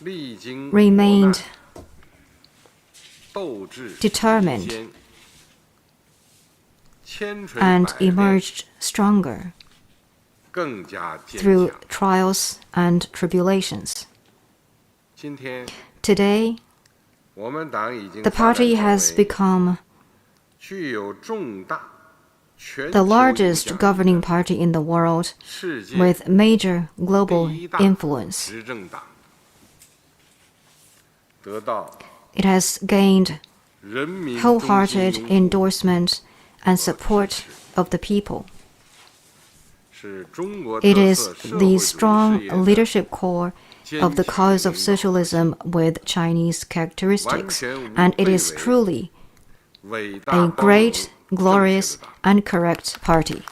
remained determined, and emerged stronger through trials and tribulations. Today, the party has become the largest governing party in the world with major global influence. It has gained wholehearted endorsement and support of the people. It is the strong leadership core of the cause of socialism with Chinese characteristics, and it is truly a great, glorious, and correct party.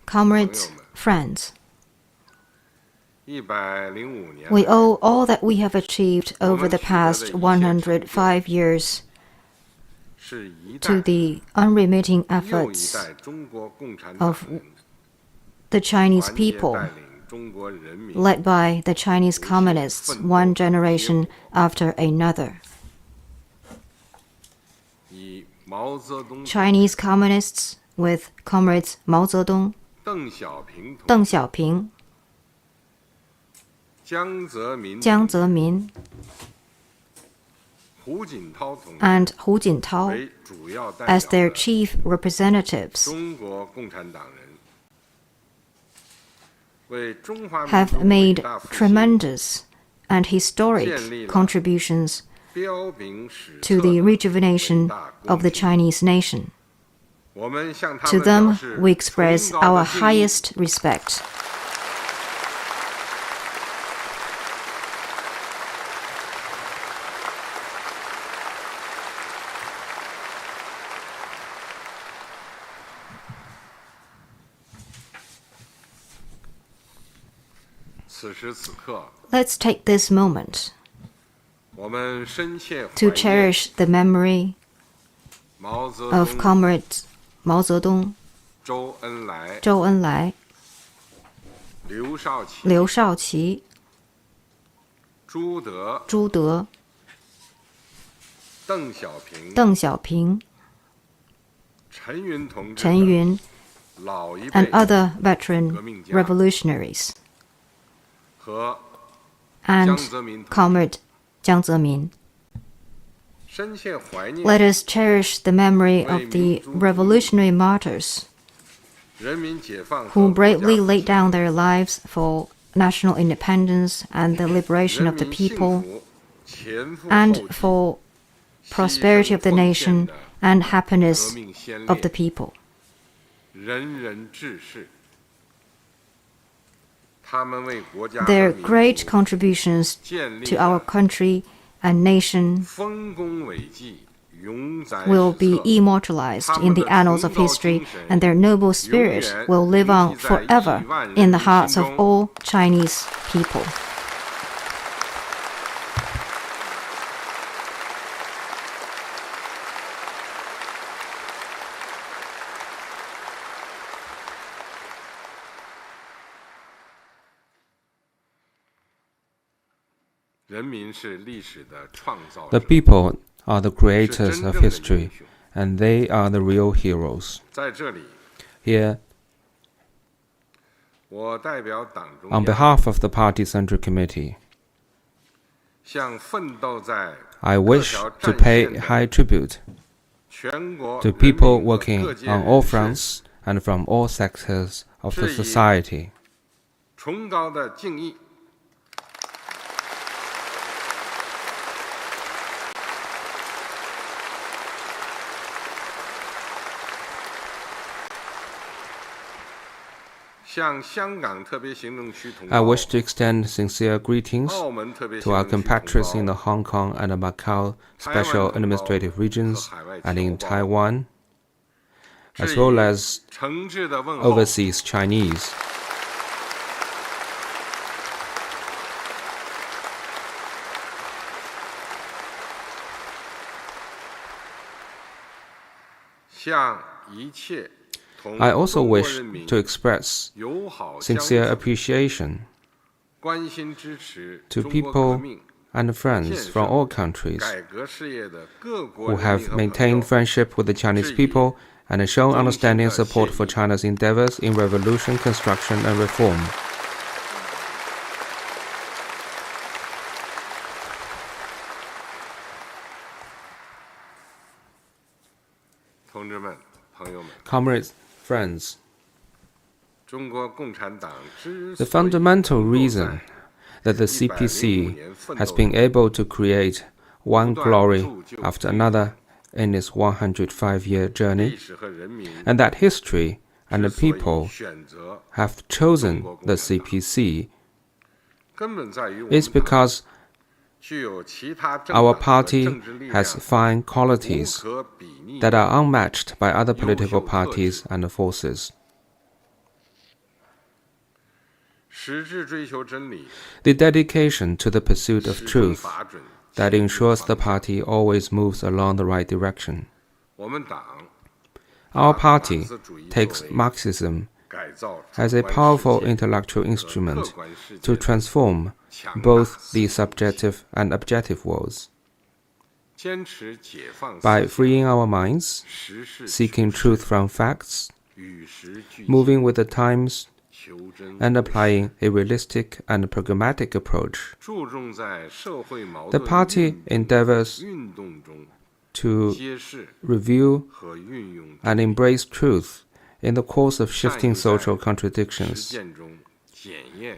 Comrades, friends, we owe all that we have achieved over the past 105 years to the unremitting efforts of the Chinese people, led by the Chinese communists one generation after another. Chinese communists with comrades Mao Zedong, Deng Xiaoping, Jiang Zemin, and Hu Jintao as their chief representatives, have made tremendous and historic contributions to the rejuvenation of the Chinese nation. To them, we express our highest respect. Let's take this moment to cherish the memory of comrades Mao Zedong, Zhou Enlai, Liu Shaoqi, Zhu De, Deng Xiaoping, Chen Yun, and other veteran revolutionaries. and Comrade Jiang Zemin. Let us cherish the memory of the revolutionary martyrs who bravely laid down their lives for national independence and the liberation of the people, and for prosperity of the nation and happiness of the people. Their great contributions to our country and nation will be immortalized in the annals of history, and their noble spirit will live on forever in the hearts of all Chinese people. The people are the creators of history, and they are the real heroes. Here, on behalf of the Party Central Committee, I wish to pay high tribute to people working on all fronts and from all sectors of the society. I wish to extend sincere greetings to our compatriots in the Hong Kong and Macau special administrative regions and in Taiwan, as well as overseas Chinese. I also wish to express sincere appreciation to people and friends from all countries who have maintained friendship with the Chinese people and shown understanding and support for China's endeavors in revolution, construction, and reform. Comrades, friends, the fundamental reason that the CPC has been able to create one glory after another in its 105-year journey, and that history and the people have chosen the CPC, is because our party has fine qualities that are unmatched by other political parties and forces. The dedication to the pursuit of truth that ensures the party always moves along the right direction. Our party takes Marxism as a powerful intellectual instrument to transform both the subjective and objective worlds. By freeing our minds, seeking truth from facts, moving with the times, and applying a realistic and pragmatic approach, the party endeavors to review and embrace truth in the course of shifting social contradictions,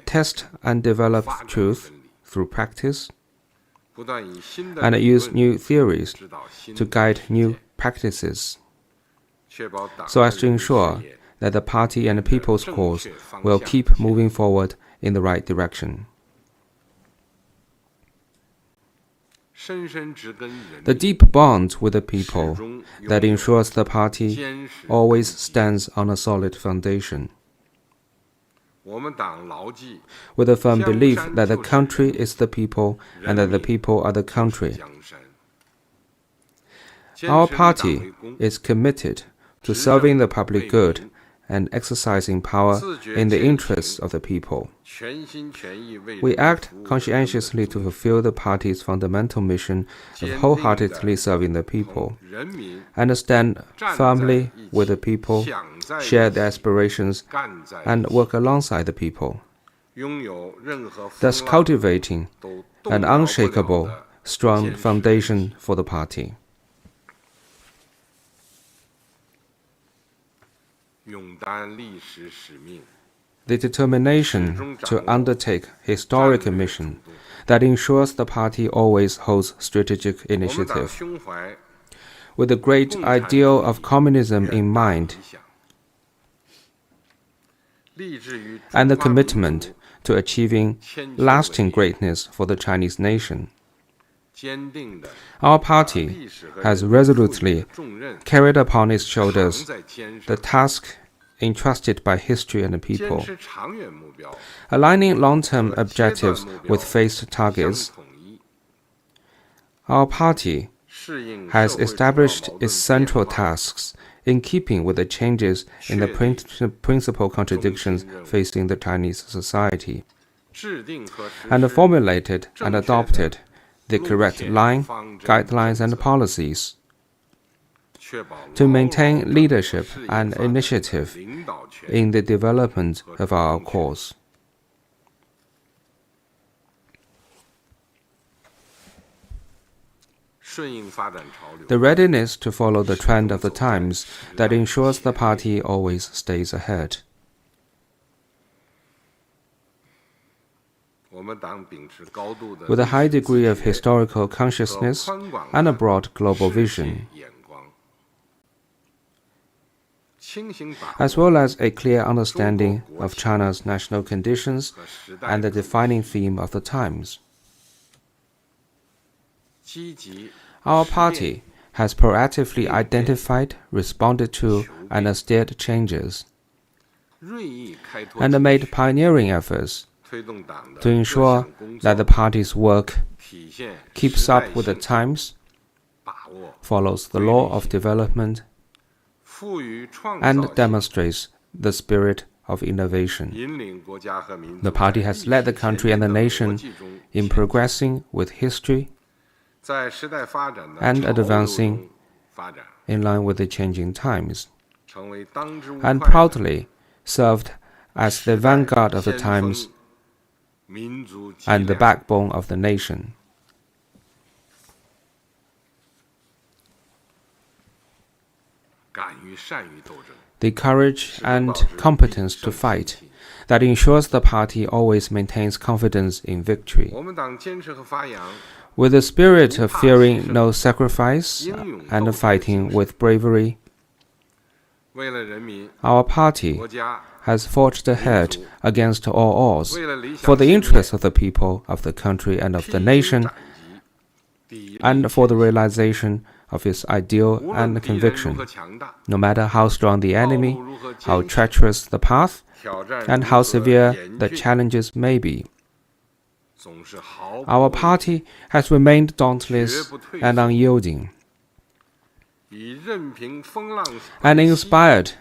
test and develop truth through practice, and use new theories to guide new practices, so as to ensure that the party and the people's cause will keep moving forward in the right direction. The deep bond with the people that ensures the party always stands on a solid foundation, with a firm belief that the country is the people and that the people are the country. Our party is committed to serving the public good and exercising power in the interests of the people. We act conscientiously to fulfill the party's fundamental mission of wholeheartedly serving the people, and stand firmly with the people, share their aspirations, and work alongside the people, thus cultivating an unshakable, strong foundation for the party. The determination to undertake historic mission that ensures the party always holds strategic initiative, with the great ideal of communism in mind, and the commitment to achieving lasting greatness for the Chinese nation. Our party has resolutely carried upon its shoulders the task entrusted by history and the people, aligning long-term objectives with phased targets. Our party has established its central tasks in keeping with the changes in the principal contradictions facing the Chinese society, and formulated and adopted the correct line, guidelines, and policies to maintain leadership and initiative in the development of our cause. The readiness to follow the trend of the times that ensures the party always stays ahead. With a high degree of historical consciousness and a broad global vision, as well as a clear understanding of China's national conditions and the defining theme of the times, our party has proactively identified, responded to, and steered changes, and made pioneering efforts to ensure that the party's work keeps up with the times, follows the law of development, and demonstrates the spirit of innovation. The party has led the country and the nation in progressing with history and advancing in line with the changing times, and proudly served as the vanguard of the times and the backbone of the nation. The courage and competence to fight that ensures the party always maintains confidence in victory. With the spirit of fearing no sacrifice and fighting with bravery, our party has forged ahead against all odds for the interests of the people, of the country, and of the nation, and for the realization of its ideal and conviction, no matter how strong the enemy, how treacherous the path, and how severe the challenges may be. Our party has remained dauntless and unyielding, and inspired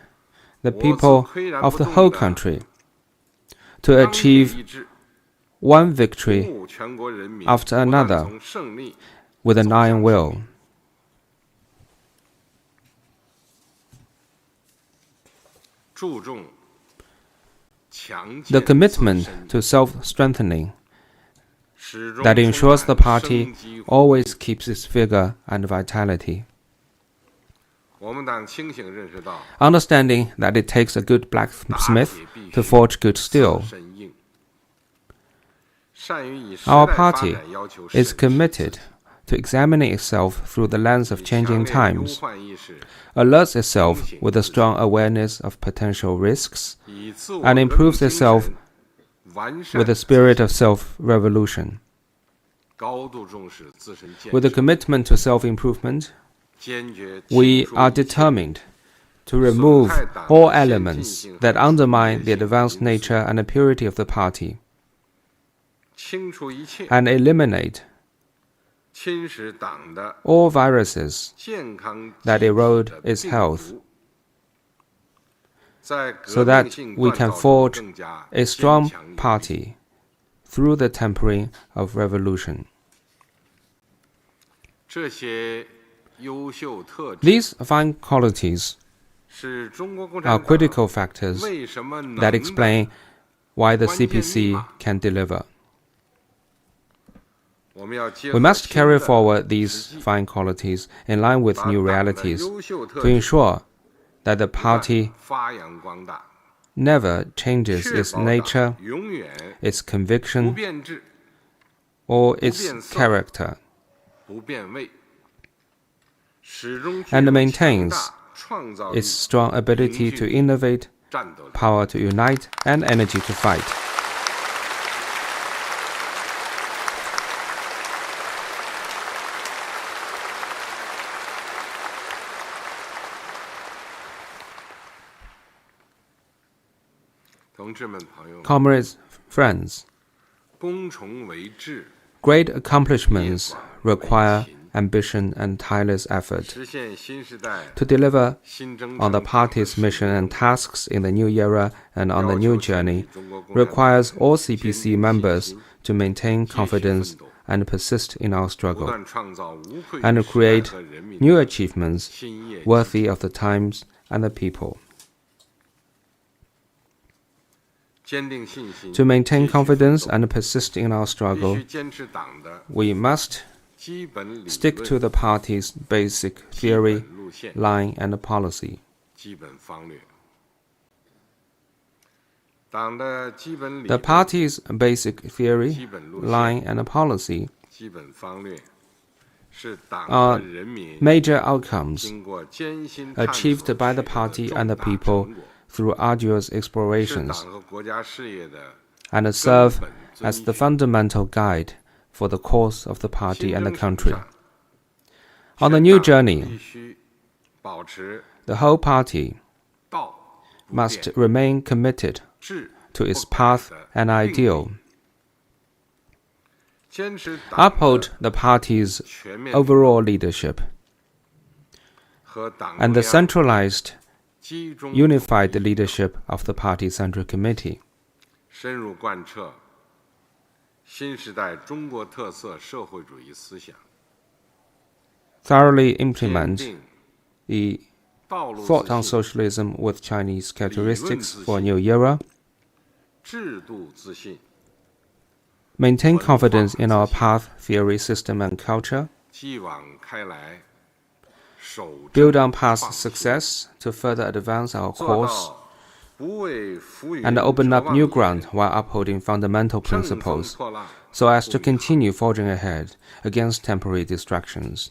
the people of the whole country to achieve one victory after another with an iron will. The commitment to self-strengthening that ensures the party always keeps its vigor and vitality. Understanding that it takes a good blacksmith to forge good steel, our party is committed to examining itself through the lens of changing times, alerts itself with a strong awareness of potential risks, and improves itself with a spirit of self-revolution. With a commitment to self-improvement, we are determined to remove all elements that undermine the advanced nature and the purity of the party, and eliminate all viruses that erode its health, so that we can forge a strong party through the tempering of revolution. These fine qualities are critical factors that explain why the CPC can deliver. We must carry forward these fine qualities in line with new realities to ensure that the party never changes its nature, its conviction, or its character, and maintains its strong ability to innovate, power to unite, and energy to fight. Comrades, friends, great accomplishments require ambition and tireless effort. To deliver on the party's mission and tasks in the new era and on the new journey requires all CPC members to maintain confidence and persist in our struggle, and create new achievements worthy of the times and the people. To maintain confidence and persist in our struggle, we must stick to the party's basic theory, line, and policy. The party's basic theory, line, and policy are major outcomes achieved by the party and the people through arduous explorations, and serve as the fundamental guide for the course of the party and the country. On the new journey, the whole party must remain committed to its path and ideal, uphold the party's overall leadership, and the centralized, unified leadership of the Party Central Committee. Thoroughly implement the thought on socialism with Chinese characteristics for a new era. Maintain confidence in our path, theory, system, and culture. Build on past success to further advance our course, and open up new ground while upholding fundamental principles, so as to continue forging ahead against temporary distractions.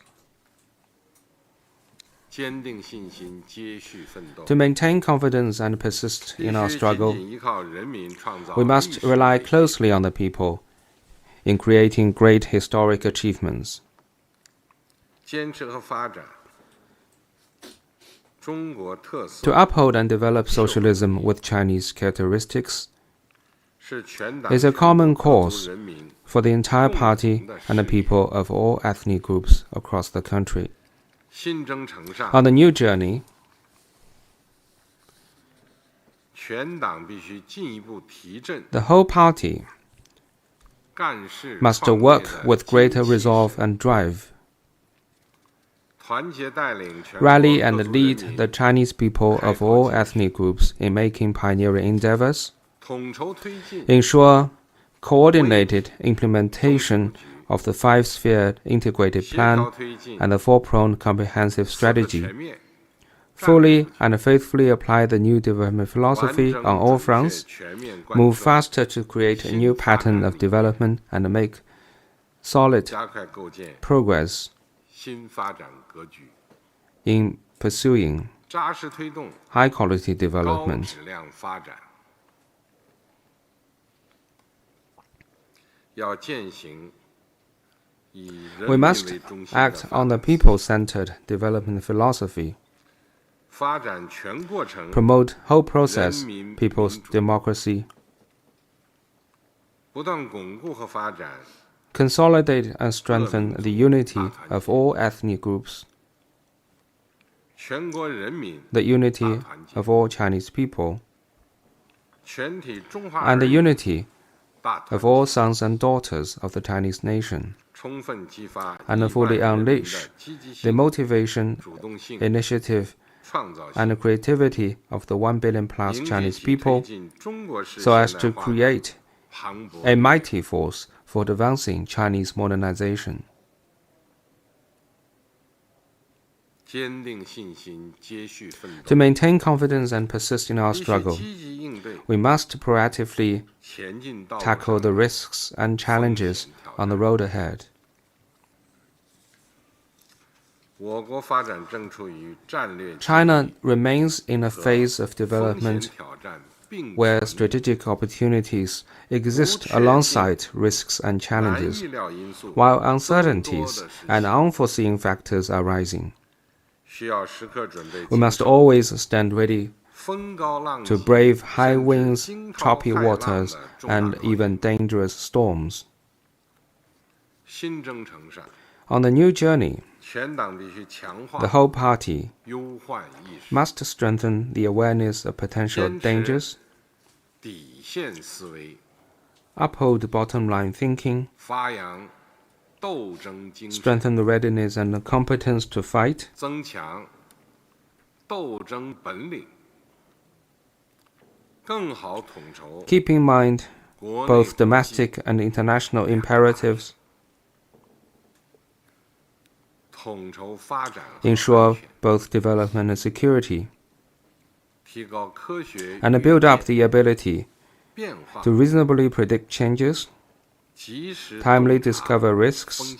To maintain confidence and persist in our struggle, we must rely closely on the people in creating great historic achievements. To uphold and develop socialism with Chinese characteristics is a common cause for the entire party and the people of all ethnic groups across the country. On the new journey, the whole party must work with greater resolve and drive, rally and lead the Chinese people of all ethnic groups in making pioneering endeavors, ensure coordinated implementation of the five-sphere integrated plan and the four-pronged comprehensive strategy, fully and faithfully apply the new development philosophy on all fronts, move faster to create a new pattern of development and make solid progress in pursuing high-quality development. We must act on the people-centered development philosophy, promote whole process people's democracy, consolidate and strengthen the unity of all ethnic groups, the unity of all Chinese people, and the unity of all sons and daughters of the Chinese nation, and fully unleash the motivation, initiative, and the creativity of the 1 billion plus Chinese people so as to create a mighty force for advancing Chinese modernization. To maintain confidence and persist in our struggle, we must proactively tackle the risks and challenges on the road ahead. China remains in a phase of development where strategic opportunities exist alongside risks and challenges, while uncertainties and unforeseen factors are rising. We must always stand ready to brave high winds, choppy waters, and even dangerous storms. On the new journey, the whole party must strengthen the awareness of potential dangers, uphold bottom-line thinking, strengthen the readiness and the competence to fight, keep in mind both domestic and international imperatives, ensure both development and security, and build up the ability to reasonably predict changes, timely discover risks,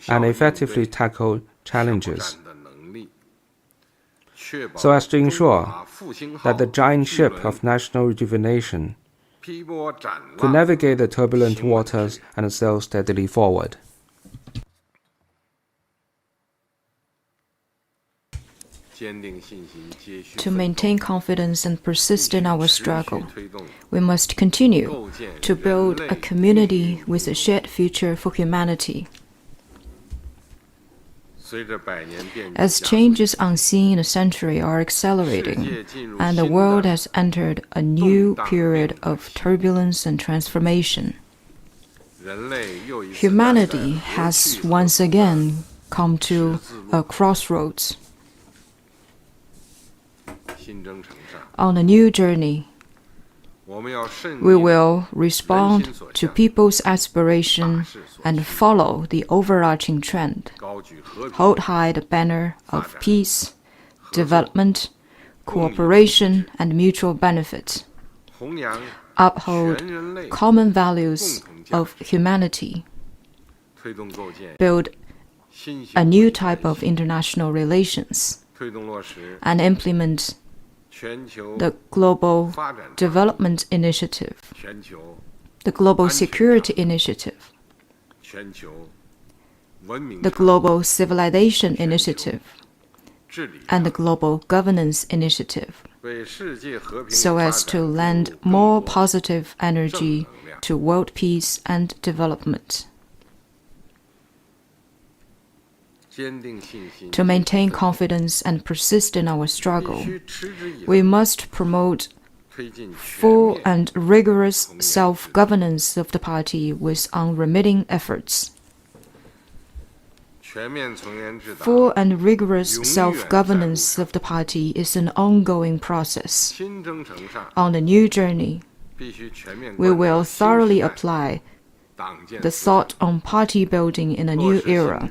and effectively tackle challenges, so as to ensure that the giant ship of national rejuvenation could navigate the turbulent waters and sail steadily forward. To maintain confidence and persist in our struggle, we must continue to build a community with a shared future for humanity. As changes unseen in a century are accelerating, and the world has entered a new period of turbulence and transformation, humanity has once again come to a crossroads. On a new journey, we will respond to people's aspiration and follow the overarching trend, hold high the banner of peace, development, cooperation, and mutual benefit, uphold common values of humanity, build a new type of international relations, and implement the Global Development Initiative, the Global Security Initiative, the Global Civilization Initiative, and the Global Governance Initiative, so as to lend more positive energy to world peace and development. To maintain confidence and persist in our struggle, we must promote full and rigorous self-governance of the party with unremitting efforts. Full and rigorous self-governance of the party is an ongoing process. On the new journey, we will thoroughly apply the thought on party building in a new era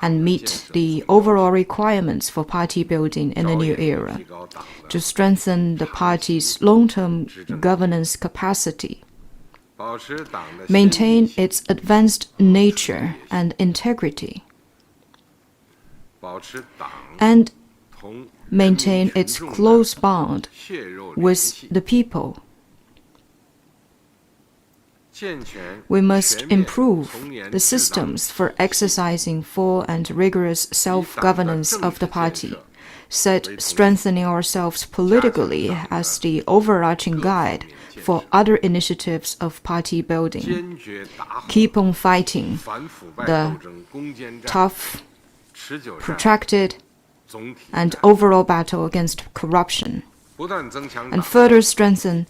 and meet the overall requirements for party building in a new era to strengthen the party's long-term governance capacity, maintain its advanced nature and integrity, and maintain its close bond with the people. We must improve the systems for exercising full and rigorous self-governance of the party, set strengthening ourselves politically as the overarching guide for other initiatives of party building, keep on fighting the tough, protracted, and overall battle against corruption, and further strengthen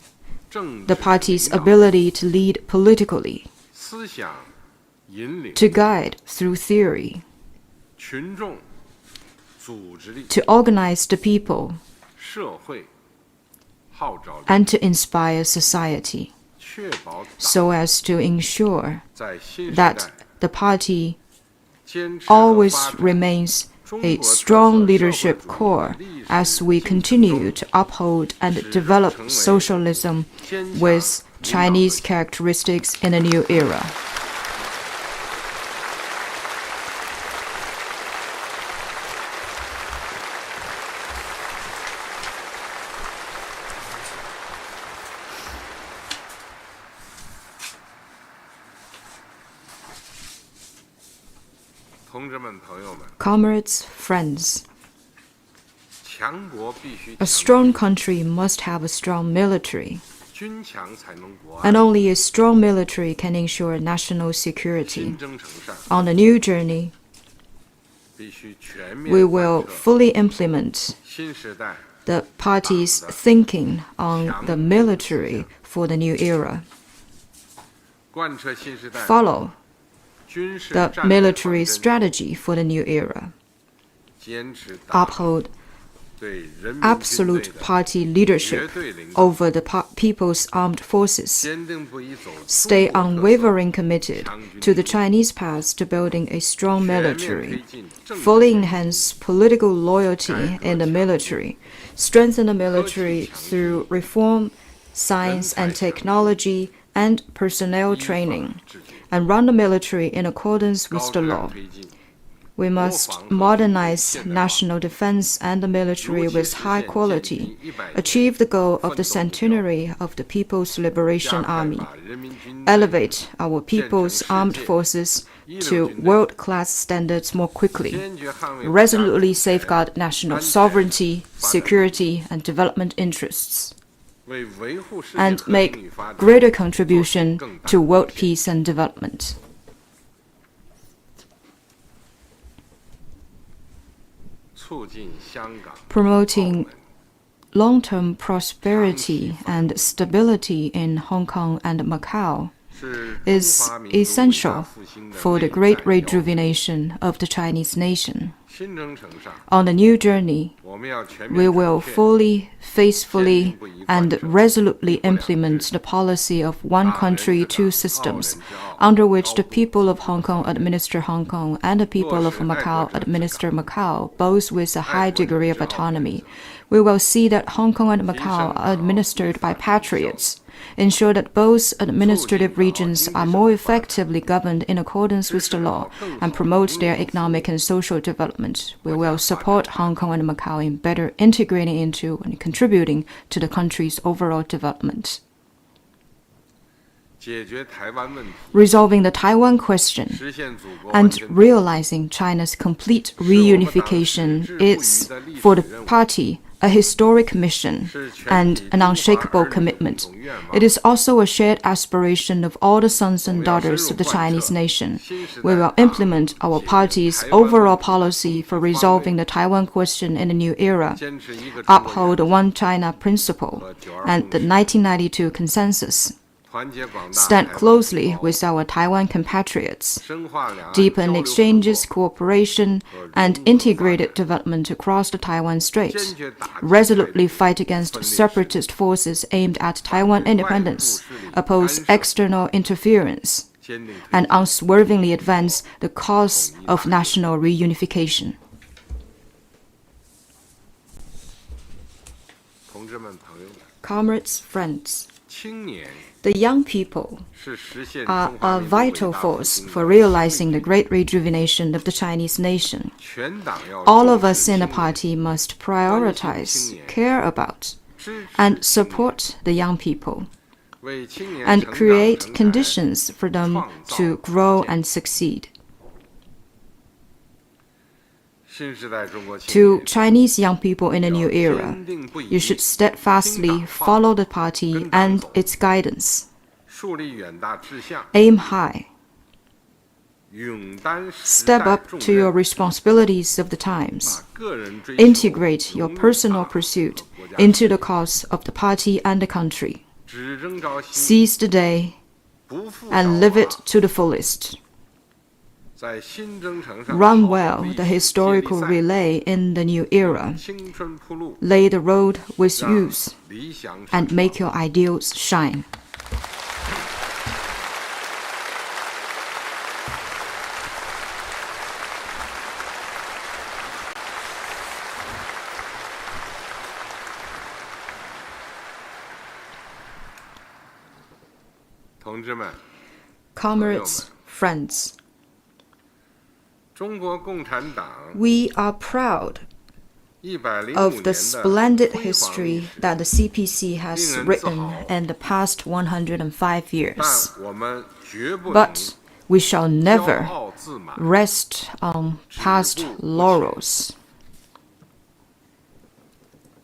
the party's ability to lead politically, to guide through theory, to organize the people, and to inspire society, so as to ensure that the party always remains a strong leadership core as we continue to uphold and develop socialism with Chinese characteristics in a new era. Comrades, friends, a strong country must have a strong military, and only a strong military can ensure national security. On the new journey, we will fully implement the party's thinking on the military for the new era. Follow the military strategy for the new era. Uphold absolute party leadership over the People's Armed Forces. Stay unwavering committed to the Chinese path to building a strong military. Fully enhance political loyalty in the military. Strengthen the military through reform, science and technology, and personnel training, and run the military in accordance with the law. We must modernize national defense and the military with high quality, achieve the goal of the centenary of the People's Liberation Army, elevate our People's Armed Forces to world-class standards more quickly, resolutely safeguard national sovereignty, security, and development interests, and make greater contribution to world peace and development. Promoting long-term prosperity and stability in Hong Kong and Macau is essential for the great rejuvenation of the Chinese nation. On the new journey, we will fully, faithfully, and resolutely implement the policy of one country, two systems, under which the people of Hong Kong administer Hong Kong and the people of Macau administer Macau, both with a high degree of autonomy. We will see that Hong Kong and Macau are administered by patriots, ensure that both administrative regions are more effectively governed in accordance with the law, and promote their economic and social development. We will support Hong Kong and Macau in better integrating into and contributing to the country's overall development. Resolving the Taiwan question and realizing China's complete reunification is, for the party, a historic mission and an unshakable commitment. It is also a shared aspiration of all the sons and daughters of the Chinese nation. We will implement our party's overall policy for resolving the Taiwan question in a new era, uphold the One China principle and the 1992 consensus, stand closely with our Taiwan compatriots, deepen exchanges, cooperation, and integrated development across the Taiwan Strait, resolutely fight against separatist forces aimed at Taiwan independence, oppose external interference, and unswervingly advance the cause of national reunification. Comrades, friends, the young people are a vital force for realizing the great rejuvenation of the Chinese nation. All of us in the party must prioritize, care about, and support the young people, and create conditions for them to grow and succeed. To Chinese young people in a new era, you should steadfastly follow the party and its guidance. Aim high. Step up to your responsibilities of the times. Integrate your personal pursuit into the cause of the party and the country. Seize the day and live it to the fullest. run well the historical relay in the new era, lay the road with youth, and make your ideals shine. Comrades, friends, we are proud of the splendid history that the CPC has written in the past 105 years. But we shall never rest on past laurels.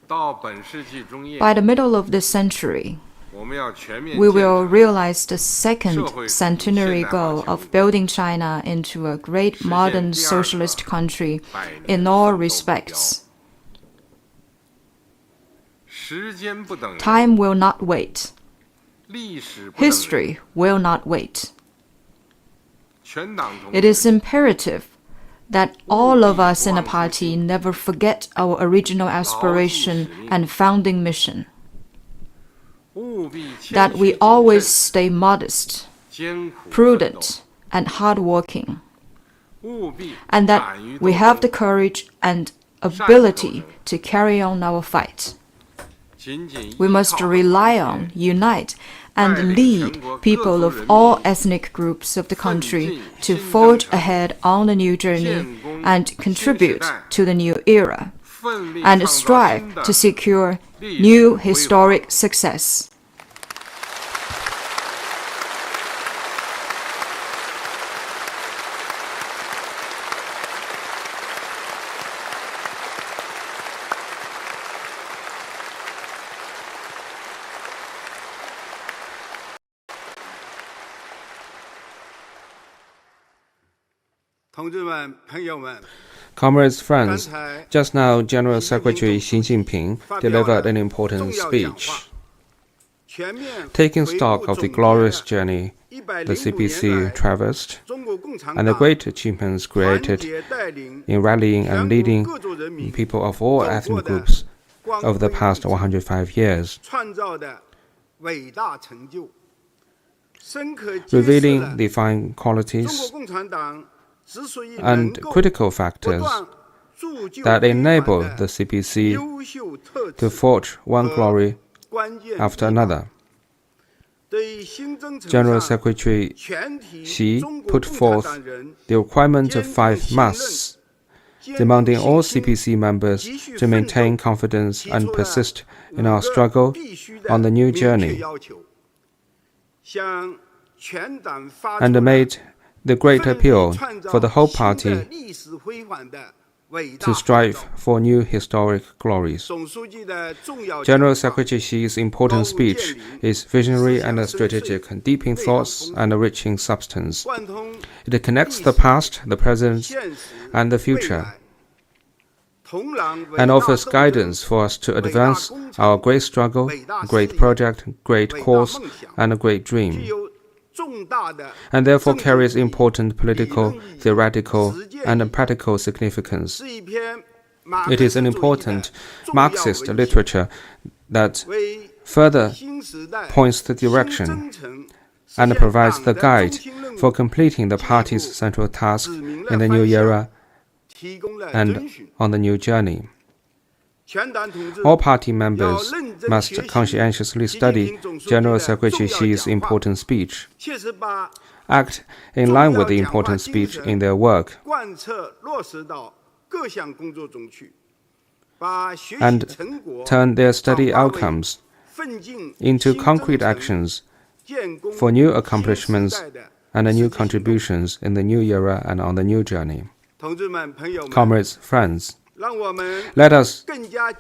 By the middle of this century, we will realize the second centenary goal of building China into a great modern socialist country in all respects. Time will not wait. History will not wait. It is imperative that all of us in the party never forget our original aspiration and founding mission. That we always stay modest, prudent, and hardworking, and that we have the courage and ability to carry on our fight. We must rely on, unite, and lead people of all ethnic groups of the country to forge ahead on the new journey and contribute to the new era, and strive to secure new historic success. Comrades, friends, just now General Secretary Xi Jinping delivered an important speech. Taking stock of the glorious journey the CPC traversed and the great achievements created in rallying and leading people of all ethnic groups over the past 105 years, revealing the fine qualities and critical factors that enable the CPC to forge one glory after another. General Secretary Xi put forth the requirement of 5 musts, demanding all CPC members to maintain confidence and persist in our struggle on the new journey, and made the great appeal for the whole party to strive for new historic glories. General Secretary Xi's important speech is visionary and strategic, deep in thoughts and rich in substance. It connects the past, the present, and the future, and offers guidance for us to advance our great struggle, great project, great cause, and a great dream, and therefore carries important political, theoretical, and practical significance. It is an important Marxist literature that further points the direction and provides the guide for completing the party's central task in the new era and on the new journey. All party members must conscientiously study General Secretary Xi's important speech, act in line with the important speech in their work, and turn their study outcomes into concrete actions for new accomplishments and new contributions in the new era and on the new journey. Comrades, friends, let us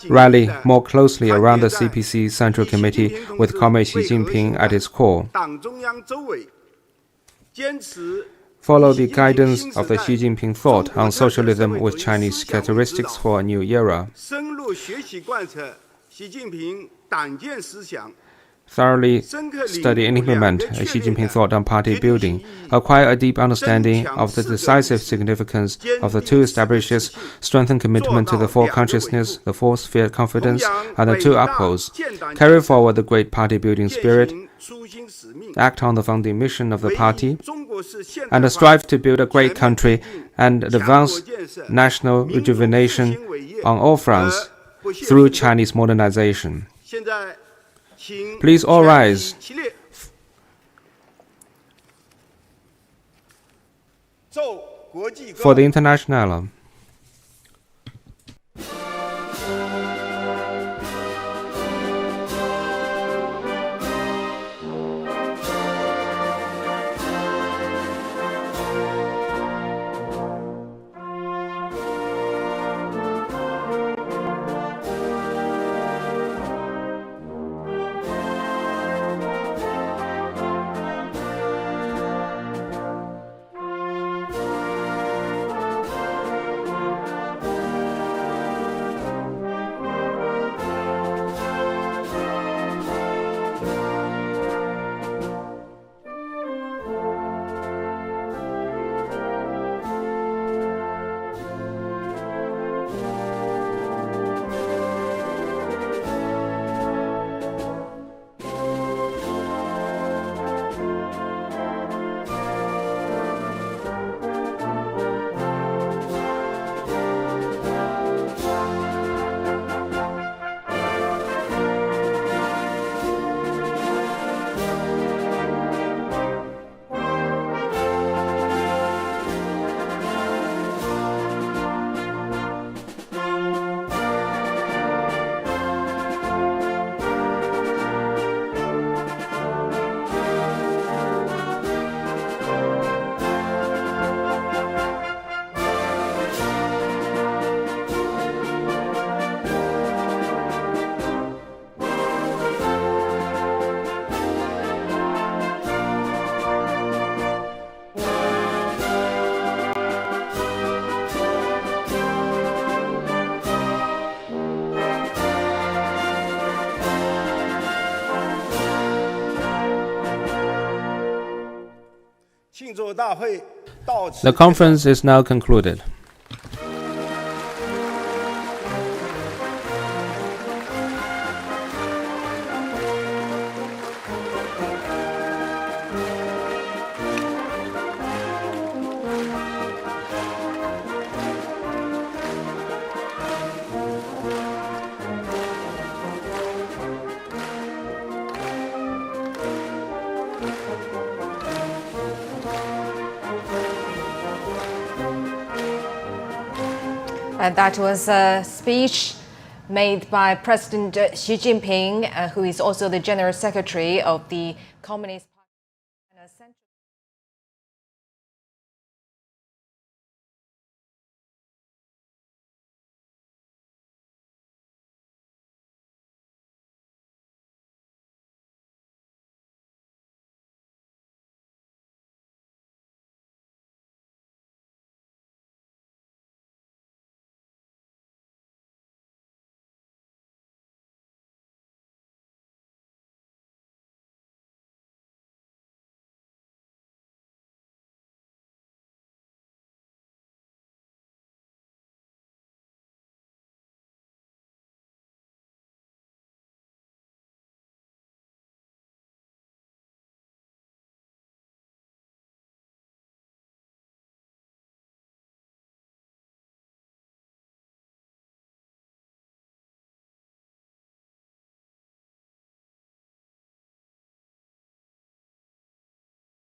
rally more closely around the CPC Central Committee with Comrade Xi Jinping at its core. Follow the guidance of the Xi Jinping thought on socialism with Chinese characteristics for a new era, thoroughly study and implement Xi Jinping thought on party building, acquire a deep understanding of the decisive significance of the two establishes, strengthen commitment to the four consciousness, the four sphere confidence, and the two upholds, carry forward the great party building spirit, act on the founding mission of the party, and strive to build a great country and advance national rejuvenation on all fronts through Chinese modernization. Please all rise for the International. The conference is now concluded. And that was a speech made by President Xi Jinping, who is also the General Secretary of the Communist Party.